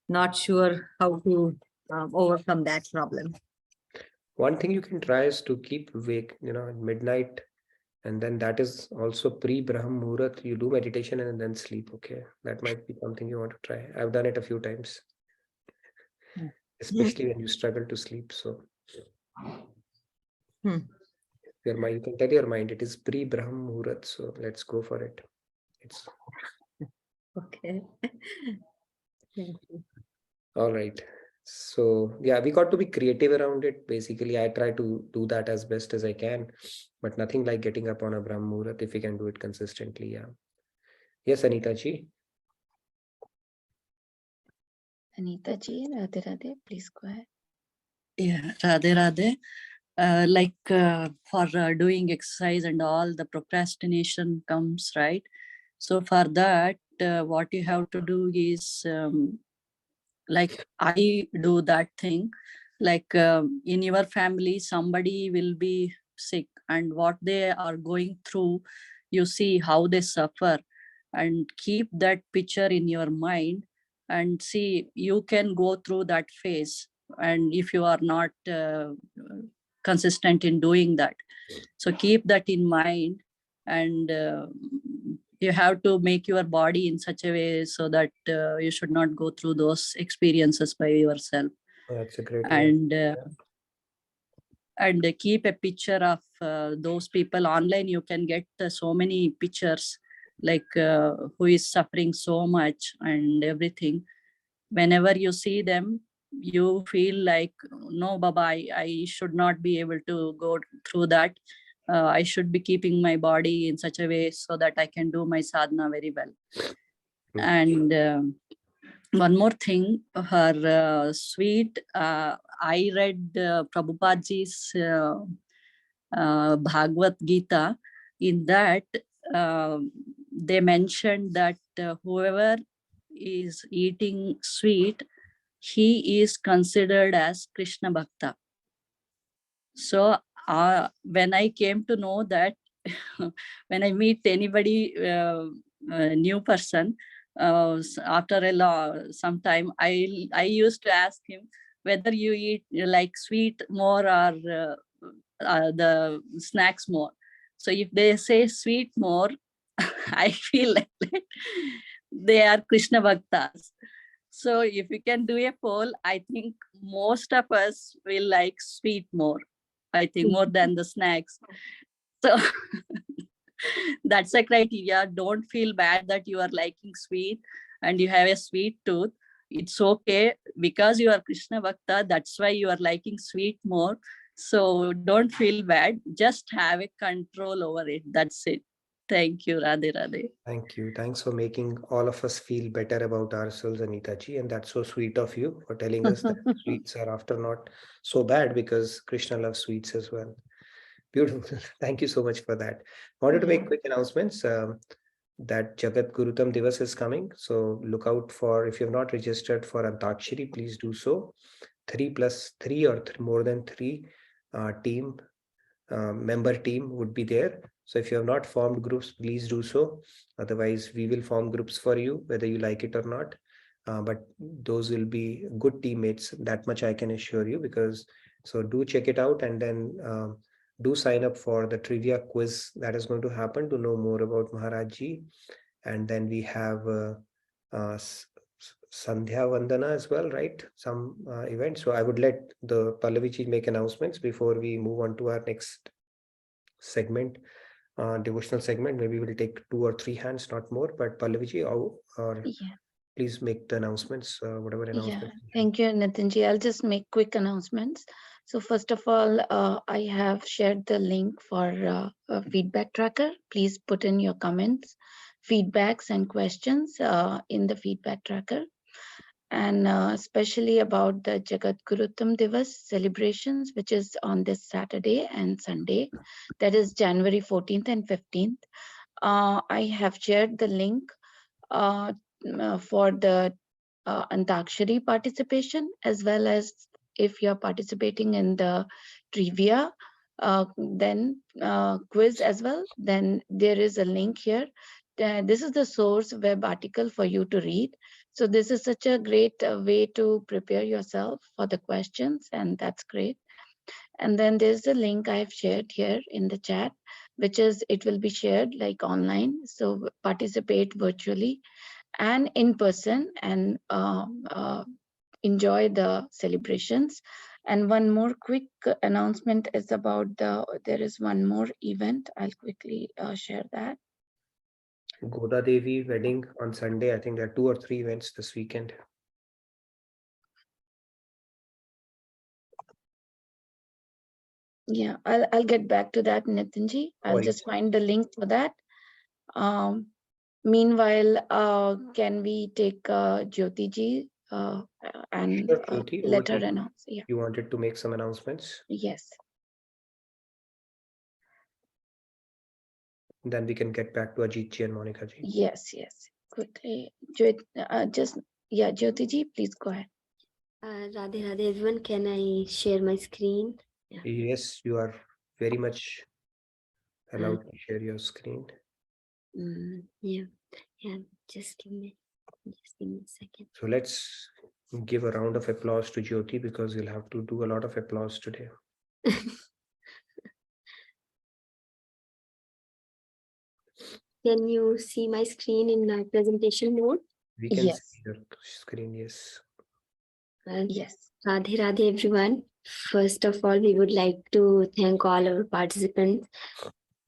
not sure how to overcome that problem. One thing you can try is to keep awake, at midnight, and then that is also pre-Brahm Muhurat. You do meditation and then sleep. Okay, that might be something you want to try. I've done it a few times, especially when you struggle to sleep. So your mind, you can tell your mind it is pre-Brahm Muhurat. So let's go for it. It's okay. Thank you. All right. So yeah, we got to be creative around it. Basically, I try to do that as best as I can, but nothing like getting up on a Brahm Muhurat if we can do it consistently. Yeah. Yes, Anita ji. Anita ji, Radhe Radhe, please go ahead. Yeah, Radhe Radhe. For doing exercise and all, the procrastination comes, right? So for that, what you have to do is, like I do that thing, like in your family, somebody will be sick, and what they are going through, you see how they suffer, and keep that picture in your mind and see you can go through that phase. And if you are not consistent in doing that, so keep that in mind, and you have to make your body in such a way so that you should not go through those experiences by yourself. That's a great and and keep a picture of those people online. You can get so many pictures, like who is suffering so much and everything. Whenever you see them, you feel like, no, Baba, I should not be able to go through that. I should be keeping my body in such a way so that I can do my sadhana very well. And one more thing, her sweet, I read Prabhupadaji's Bhagavad Gita. In that, they mentioned that whoever is eating sweet, he is considered as Krishna Bhakta. So when I came to know that, when I meet anybody, new person, after some time, I used to ask him whether you eat like sweet more or the snacks more. So if they say sweet more, I feel like they are Krishna Bhaktas. So if we can do a poll, I think most of us will like sweet more. I think more than the snacks. So that's a criteria. Don't feel bad that you are liking sweet and you have a sweet tooth. It's okay, because you are Krishna Bhakta. That's why you are liking sweet more. So don't feel bad. Just have a control over it. That's it. Thank you, Radhe Radhe. Thank you. Thanks for making all of us feel better about ourselves, Anita ji. And that's so sweet of you for telling us that sweets are after not so bad, because Krishna loves sweets as well. Beautiful. Thank you so much for that. I wanted to make quick announcements that Jagat Gurutam Divas is coming. So look out for, if you have not registered for Antakshari, please do so. 3+3 or more than 3 member team would be there. So if you have not formed groups, please do so. Otherwise, we will form groups for you, whether you like it or not. But those will be good teammates. That much I can assure you. Because so do check it out, and then do sign up for the trivia quiz that is going to happen to know more about Maharaj Ji. And then we have Sandhya Vandana as well, right? Some event. So I would let the Pallavi Ji make announcements before we move on to our next segment, devotional segment. Maybe we'll take 2 or 3 hands, not more. But Pallavi Ji, please make the announcements, whatever announcements. Yeah, thank you, Nitinji. I'll just make quick announcements. So first of all, I have shared the link for a feedback tracker. Please put in your comments, feedbacks and questions in the feedback tracker. And especially about the Jagat Gurutam Divas celebrations, which is on this Saturday and Sunday, that is January 14th and 15th. I have shared the link for the Antakshari participation, as well as if you're participating in the trivia, then quiz as well, then there is a link here. This is the source web article for you to read. So this is such a great way to prepare yourself for the questions, and that's great. And then there's the link I've shared here in the chat, which is, it will be shared like online. So participate virtually and in person, and enjoy the celebrations. And one more quick announcement is about there is one more event. I'll quickly share that. Goda Devi wedding on Sunday. I think there are 2 or 3 events this weekend. Yeah, I'll get back to that, Nitinji. I'll just find the link for that. Meanwhile, can we take Jyoti ji and Sure, Jyoti, let her announce? Yeah. You wanted to make some announcements? Yes. Then we can get back to Ajit ji and Monica ji. Yes, yes. Quickly, Jyoti ji, please go ahead. Radhe Radhe everyone, can I share my screen? Yeah. Yes, you are very much allowed to share your screen. Yeah, just give me a second. So let's give a round of applause to Jyoti, because we'll have to do a lot of applause today. Can you see my screen in my presentation mode? We can see your screen, yes. Yes. Radhe Radhe everyone. First of all, we would like to thank all our participants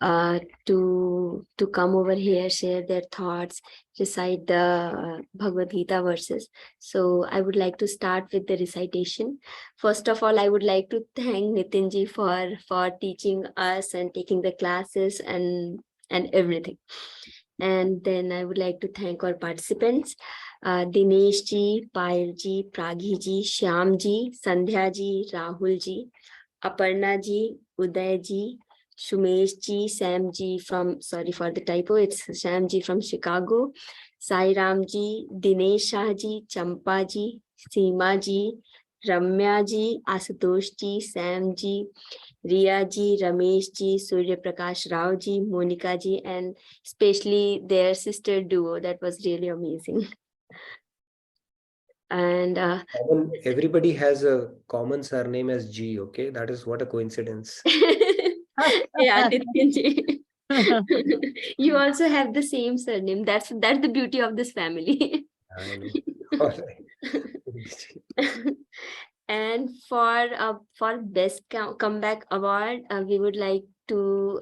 to come over here, share their thoughts, recite the Bhagavad Gita verses. So I would like to start with the recitation. First of all, I would like to thank Nitinji for teaching us and taking the classes and everything. And then I would like to thank our participants, Dinesh ji, Payal ji, Praghi ji, Shyam ji, Sandhya ji, Rahul ji, Aparna ji, Uday ji, Shumesh ji, Sam ji from, sorry for the typo, it's Sam ji from Chicago, Sai Ram ji, Dinesh Shah ji, Champa ji, Seema ji, Ramya ji, Asutosh ji, Sam ji, Riya ji, Ramesh ji, Surya Prakash Rao ji, Monica ji, and especially their sister duo. That was really amazing. And everybody has a common surname as G, okay? That is what a coincidence. yeah, Nitin ji. You also have the same surname. That's the beauty of this family. I know. All right. And for best comeback award, we would like to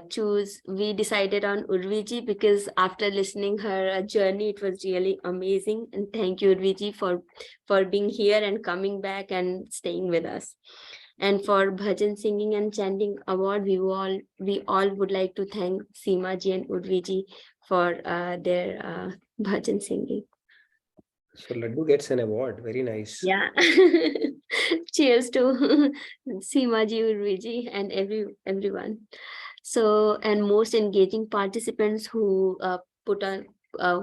choose. We decided on Urviji because after listening her journey, it was really amazing. And thank you, Urviji, for being here and coming back and staying with us. And for bhajan singing and chanting award, we all would like to thank Seema ji and Urviji for their bhajan singing. So Laddu gets an award. Very nice. Yeah. Cheers to Seema ji, Urvi ji, and everyone. So, and most engaging participants who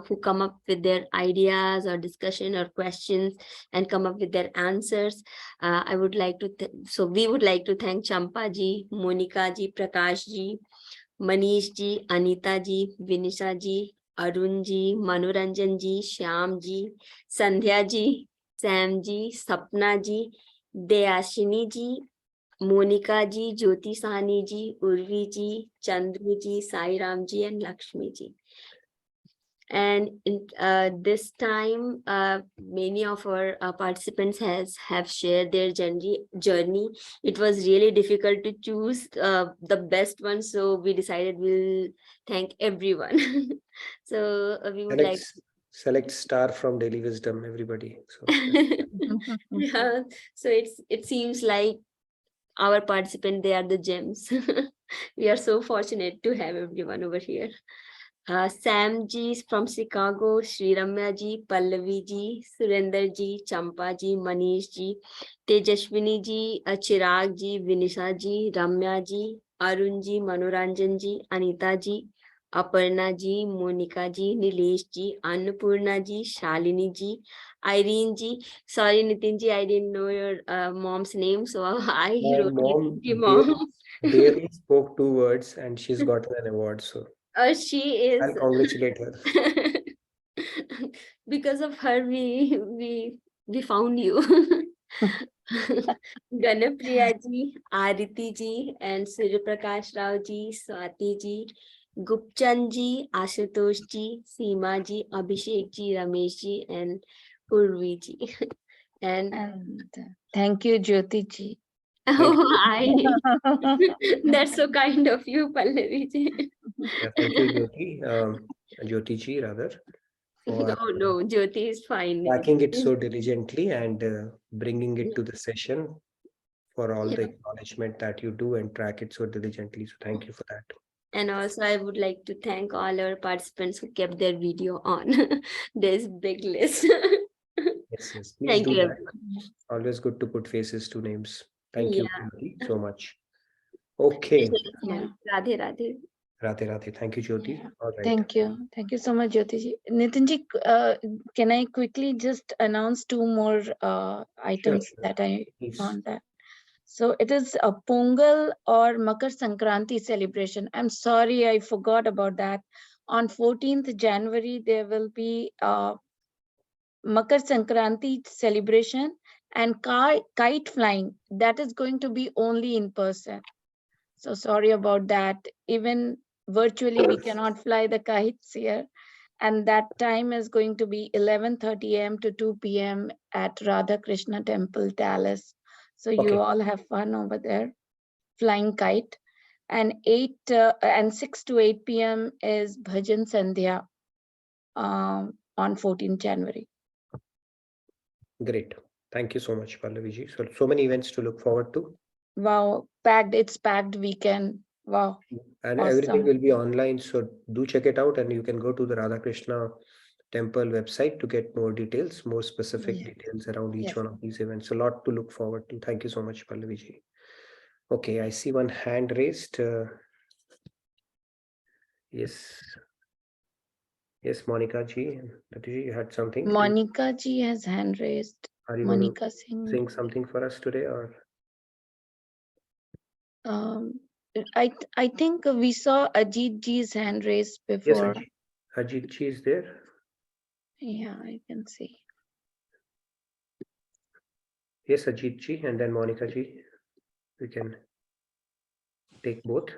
who come up with their ideas or discussion or questions and come up with their answers. I would like to, so we would like to thank Champa ji, Monica ji, Prakash ji, Manish ji, Anita ji, Vinisha ji, Arun ji, Manoranjan ji, Shyam ji, Sandhya ji, Sam ji, Sapna ji, Deyashini ji, Monica ji, Jyoti Sahani ji, Urvi ji, Chandru ji, Sai Ram ji, and Lakshmi ji. And this time, many of our participants have shared their journey. It was really difficult to choose the best one, so we decided we'll thank everyone. So we would select star from Daily Wisdom, everybody. So yeah, so it seems like our participants, they are the gems. We are so fortunate to have everyone over here. Sam ji from Chicago, Sri Ramya ji, Pallavi ji, Surinder ji, Champa ji, Manish ji, Tejashwini ji, Chirag ji, Vinisha ji, Ramya ji, Arun ji, Manoranjan ji, Anita ji, Aparna ji, Monica ji, Nilesh ji, Annapurna ji, Shalini ji, Irene ji. Sorry, Nitin ji, I didn't know your mom's name, so I wrote Nitin mom. Barely spoke 2 words and she's gotten an award. So she is. I'll congratulate her. Because of her, we found you. Ganapriya ji, Aditi ji, and Surya Prakash Rao ji, Swati ji, Gupchan ji, Ashutosh ji, Seema ji, Abhishek ji, Ramesh ji, and Urvi ji. And thank you, Jyoti ji. Oh, that's so kind of you, Pallavi ji. Yeah, thank you, Jyoti. Jyoti ji, rather. For oh no, Jyoti is fine. tracking it so diligently and bringing it to the session for all the acknowledgement that you do and track it so diligently. So thank you for that. And also I would like to thank all our participants who kept their video on. There's big list. Yes, thank you, everyone. Always good to put faces to names. Thank you so much. Okay. Radhe Radhe. Radhe Radhe. Thank you, Jyoti. All right. Thank you so much, Jyoti ji. Nitin ji, can I quickly just announce 2 more items that I found that. So it is a Pongal or Makar Sankranti celebration. I'm sorry, I forgot about that. On 14th January, there will be Makar Sankranti celebration and kite flying. That is going to be only in person. So sorry about that. Even virtually, we cannot fly the kites here. And that time is going to be 11:30 a.m. to 2 p.m. at Radha Krishna Temple, Dallas. So you all have fun over there, flying kite. And 6 to 8 p.m. is Bhajan Sandhya on 14th January. Great. Thank you so much, Pallaviji. So many events to look forward to. Wow, packed. It's packed weekend. Wow. And awesome. everything will be online. So do check it out, and you can go to the Radha Krishna Temple website to get more details, more specific details around each one of these events. A lot to look forward to. Thank you so much, Pallaviji. Okay, I see one hand raised. Yes, Monica ji. Natiji, you had something? Monica ji has hand raised. Are you Monica going to Singh. sing something for us today, or? I think we saw Ajit ji's hand raised before. Yes, Ajit ji is there. Yeah, I can see. Yes, Ajit ji, and then Monica ji. We can take both.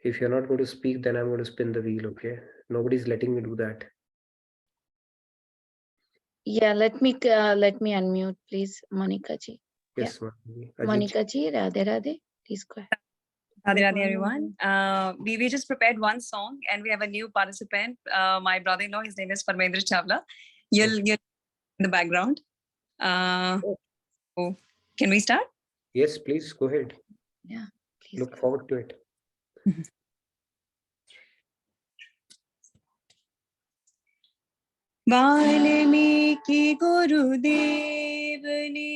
If you're not going to speak, then I'm going to spin the wheel, okay? Nobody's letting me do that. Yeah, let me unmute, please, Monica ji. Yes, yeah. Monica ji, Radhe Radhe, please go ahead. Radhe Radhe, everyone. We just prepared one song, and we have a new participant, my brother-in-law. His name is Parmendra Chawla. You'll in the background. So can we start? Yes, please go ahead. Yeah, please. Look forward to it. Valmiki गुरुदेव ने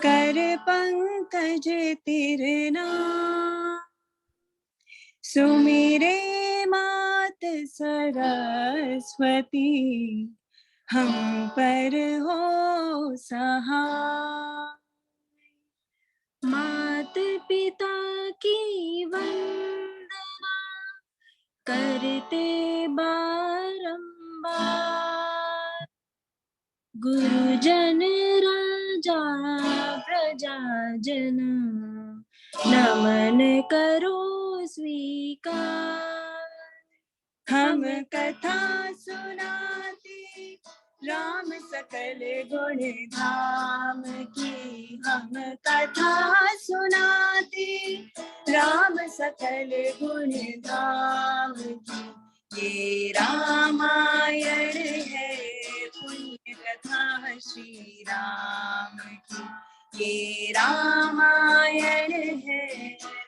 कर Pankaj तिरना Sumire मात सरस्वती हम पर हो सहाय मात पिता की वंदना करते बारंबार गुरुजन राजा प्रजाजन नमन करो स्वीकार हम कथा सुनाते राम सकल गुण धाम की हम कथा सुनाते राम सकल गुण धाम की ये रामायण है पुण्य कथा श्री राम की ये रामायण है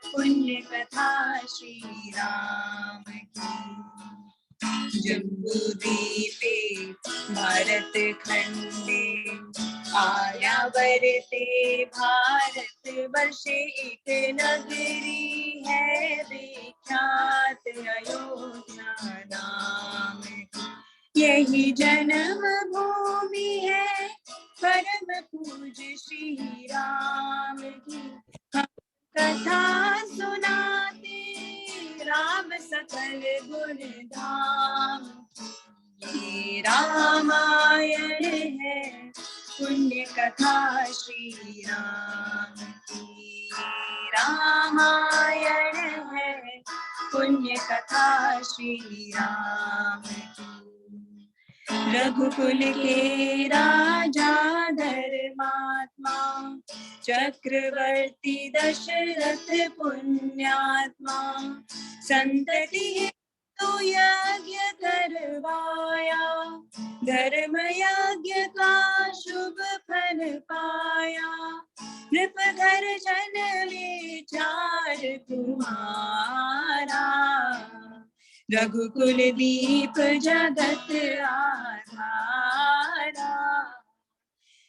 पुण्य कथा श्री राम की जम्बूद्वीपे भारत खंडे आर्यावर्ते भारत वर्षे एक नगरी है विख्यात अयोध्या नाम की यही जन्म भूमि है परम पूज्य श्री राम की हम कथा सुनाते राम सकल गुण धाम ये रामायण है पुण्य कथा श्री राम की रामायण है पुण्य कथा श्री राम की रघुकुल के राजा धर्मात्मा चक्रवर्ती दशरथ पुण्यात्मा संतति तो यज्ञ करवाया धर्म यज्ञ का शुभ फल पाया नृप घर जन विचार तुम्हारा रघुकुल दीप जगत आधारा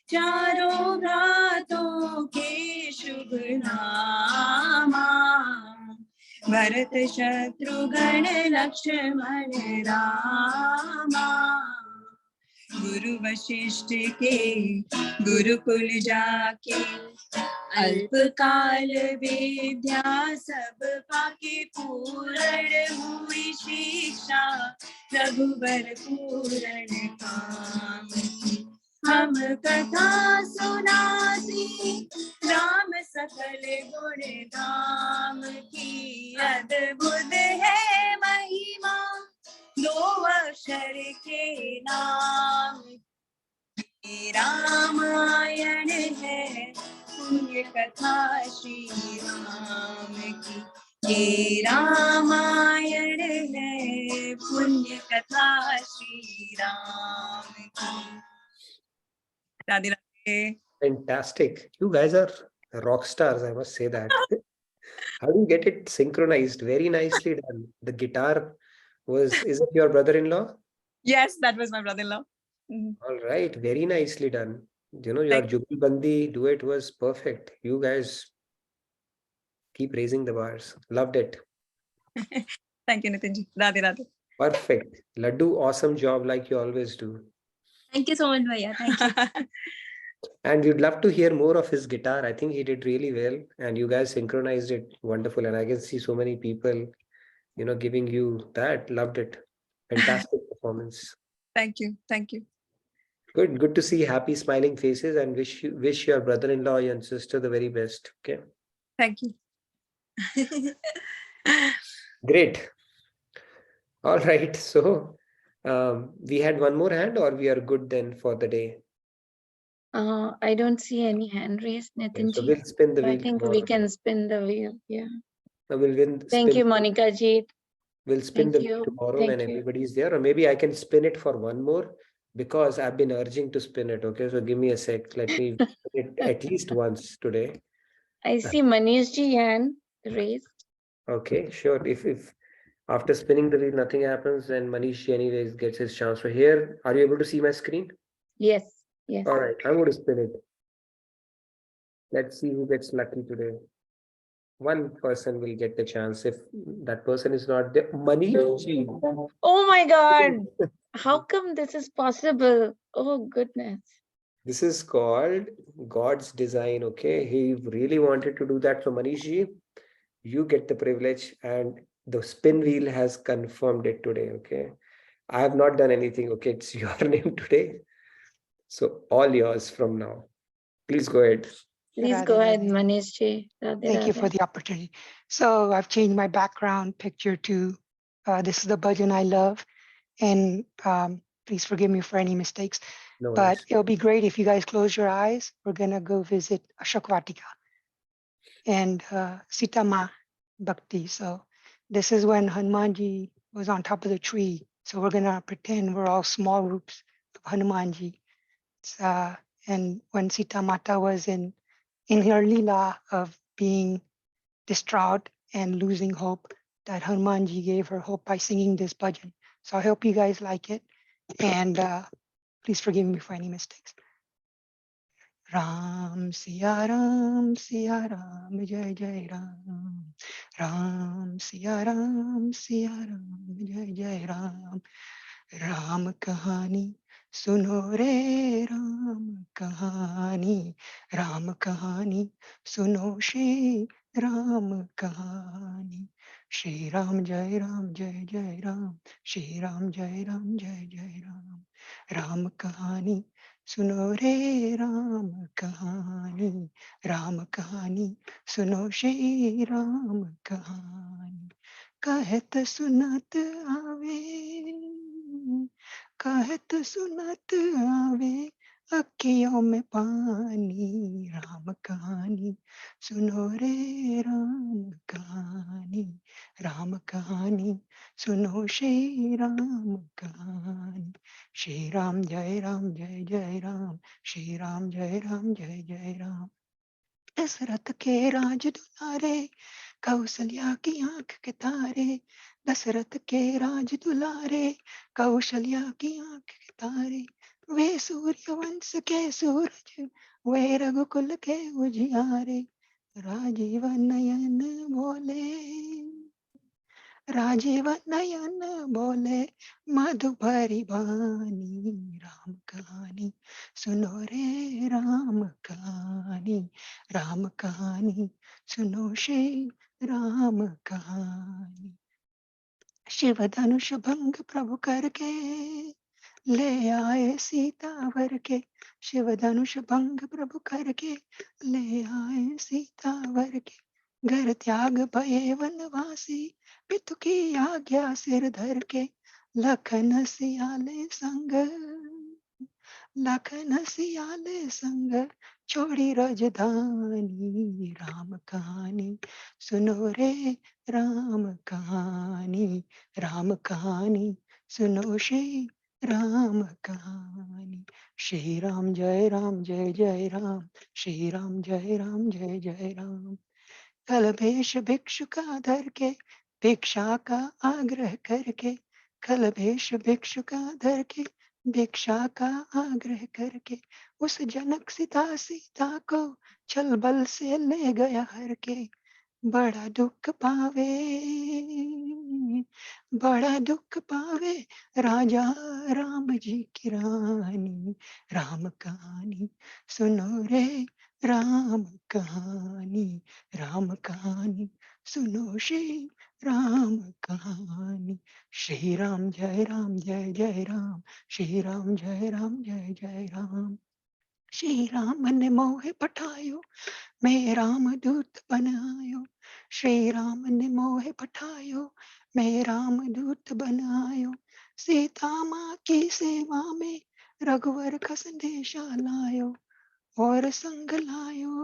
चारों भ्रातों के शुभ नामा भरत शत्रुघ्न लक्ष्मण रामा गुरु वशिष्ठ के गुरुकुल जाके अल्पकाल विद्या सब पाके पूर्ण हुई शिक्षा रघुबर पूर्ण काम की हम कथा सुनाते राम सकल गुण धाम की अद्भुत है महिमा दो अक्षर के नाम की। रामायण है पुण्य कथा श्री राम की। ये रामायण है पुण्य कथा श्री राम की। Radhe Radhe. Fantastic. You guys are rock stars, I must say that. How do you get it synchronized? Very nicely done. The guitar is it your brother-in-law? Yes, that was my brother-in-law. All right, very nicely done. You know, your Jugalbandi duet was perfect. You guys keep raising the bars. Loved it. Thank you, Nitinji. Radhe Radhe. Perfect. Laddu, awesome job like you always do. Thank you so much, Bhaiya. Thank you. And we'd love to hear more of his guitar. I think he did really well, and you guys synchronized it wonderful. And I can see so many people, you know, giving you that. Loved it. Fantastic performance. Thank you. Thank you. Good to see happy, smiling faces, and wish your brother-in-law and sister the very best. Okay. Thank you. Great. All right. So we had one more hand, or we are good then for the day? I don't see any hand raised, Okay, so Nitinji. we'll spin the So I wheel think we tomorrow. can spin the wheel. Yeah. Spin. Thank you, Monica ji. We'll spin Thank the wheel you. tomorrow Thank when you. everybody's there, or maybe I can spin it for one more because I've been urging to spin it. Okay, so give me a sec. Let me spin it at least once today. I see Manish ji hand raised. Okay, sure. If after spinning the wheel nothing happens, then Manish anyways gets his chance. So here, are you able to see my screen? Yes. Yes. All right, I'm going to spin it. Let's see who gets lucky today. One person will get the chance. If that person is not there, Manish ji. Oh my God. How come this is possible? Oh goodness. This is called God's design. Okay, he really wanted to do that. So Manish ji, you get the privilege, and the spin wheel has confirmed it today. Okay, I have not done anything. Okay, it's your name today, so all yours from now. Please go ahead. Please Radhe go ahead, Radhe. Manish ji. Radhe Thank you Radhe. for the opportunity. So I've changed my background picture to this is the bhajan I love, and please forgive me for any mistakes. No But worries. it'll be great if you guys close your eyes. We're gonna go visit Ashok Vatika and Sita Ma Bhakti. So this is when Hanumanji was on top of the tree. So we're gonna pretend we're all small groups of Hanumanji. And when Sita Mata was in her lila of being distraught and losing hope, that Hanumanji gave her hope by singing this bhajan. So I hope you guys like it, and please forgive me for any mistakes. Ram Siya Ram, Jai Jai Ram. Ram Siya Ram, Jai Jai Ram. Ram Kahani सुनो रे राम कहानी सुनो श्री राम कहानी श्री राम जय राम श्री राम जय राम राम कहानी सुनो रे राम कहानी सुनो श्री राम कहानी कहत सुनत आवे कहत सुनत आवे अखियों में पानी राम कहानी सुनो रे राम कहानी सुनो श्री राम कहानी श्री राम जय राम श्री राम जय राम दशरथ के राज दुलारे कौशल्या की आंख के तारे दशरथ के राज दुलारे कौशल्या की आंख के तारे वे सूर्य वंश के सूरज वे रघुकुल के उजियारे राजीव नयन बोले मधुभरी वाणी राम कहानी सुनो रे राम कहानी सुनो श्री राम कहानी शिव धनुष भंग प्रभु करके ले आए सीतावर के शिव धनुष भंग प्रभु करके ले आए सीतावर के घर त्याग भये वनवासी पितु की आज्ञा सिर धर के लखन सियाले संग, लखन सियाले संग छोड़ी राजधानी, राम कहानी सुनो रे, राम कहानी, राम कहानी सुनो श्री राम कहानी। श्री राम जय जय राम, श्री राम जय जय राम। कल भेष भिक्षु का धर के, भिक्षा का आग्रह करके, कल भेष भिक्षु का धर के, भिक्षा का आग्रह करके, उस जनक सीता को छल बल से ले गया हर के। बड़ा दुख पावे, बड़ा दुख पावे राजा राम जी की रानी, राम कहानी सुनो रे, राम कहानी, राम कहानी सुनो श्री राम कहानी। श्री राम जय जय राम, श्री राम जय जय राम। श्री राम ने मोह पठायो, मैं राम दूत बनायो। श्री राम ने मोह पठायो, मैं राम दूत बनायो। सीता माँ की सेवा में रघुवर का संदेशा लायो, और संग लायो,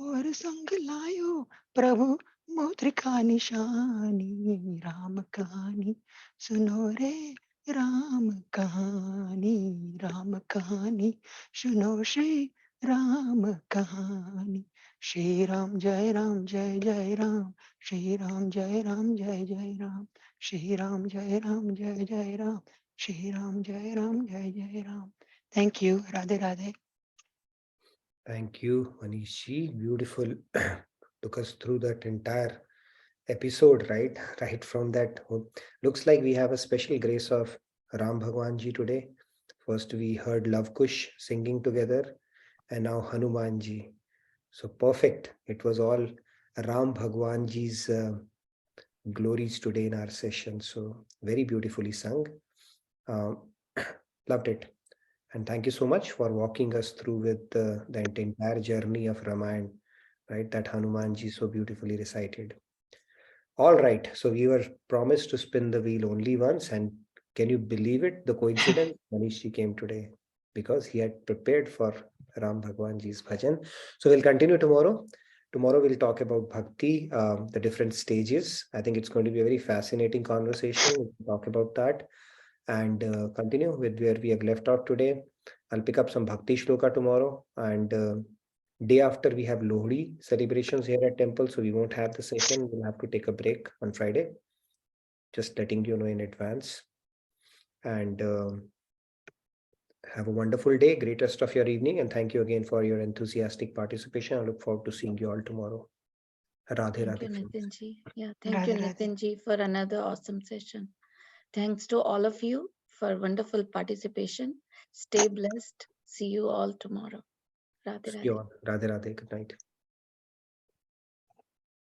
और संग लायो प्रभु मुद्रिका निशानी। राम कहानी सुनो रे, राम कहानी, राम कहानी सुनो श्री राम कहानी। श्री राम जय जय राम, श्री राम जय जय राम, श्री राम जय जय राम, श्री राम जय जय Ram. Thank you. Radhe Radhe. Thank you, Manishi. Beautiful. Took us through that entire episode, right? Right from that. Looks like we have a special grace of Ram Bhagwan Ji today. First, we heard Love Kush singing together, and now Hanuman Ji. So perfect. It was all Ram Bhagwan Ji's glories today in our session. So very beautifully sung. Loved it. And thank you so much for walking us through with the entire journey of Ramayana, right? That Hanumanji so beautifully recited. All right. So we were promised to spin the wheel only once. And can you believe it? The coincidence, Manishi came today because he had prepared for Ram Bhagwanji's bhajan. So we'll continue tomorrow. Tomorrow we'll talk about bhakti, the different stages. I think it's going to be a very fascinating conversation. We'll talk about that and continue with where we have left out today. I'll pick up some bhakti shloka tomorrow, and day after we have Lohri celebrations here at temple, so we won't have the session. We'll have to take a break on Friday. Just letting you know in advance. And have a wonderful day, great rest of your evening, and thank you again for your enthusiastic participation. I look forward to seeing you all tomorrow. Radhe Thank you, Radhe. Nitin ji. Yeah, thank Radhe you, Radhe. Nitin ji, for another awesome session. Thanks to all of you for wonderful participation. Stay blessed. See you all tomorrow. Radhe See you Radhe. all. Radhe Radhe. Good night.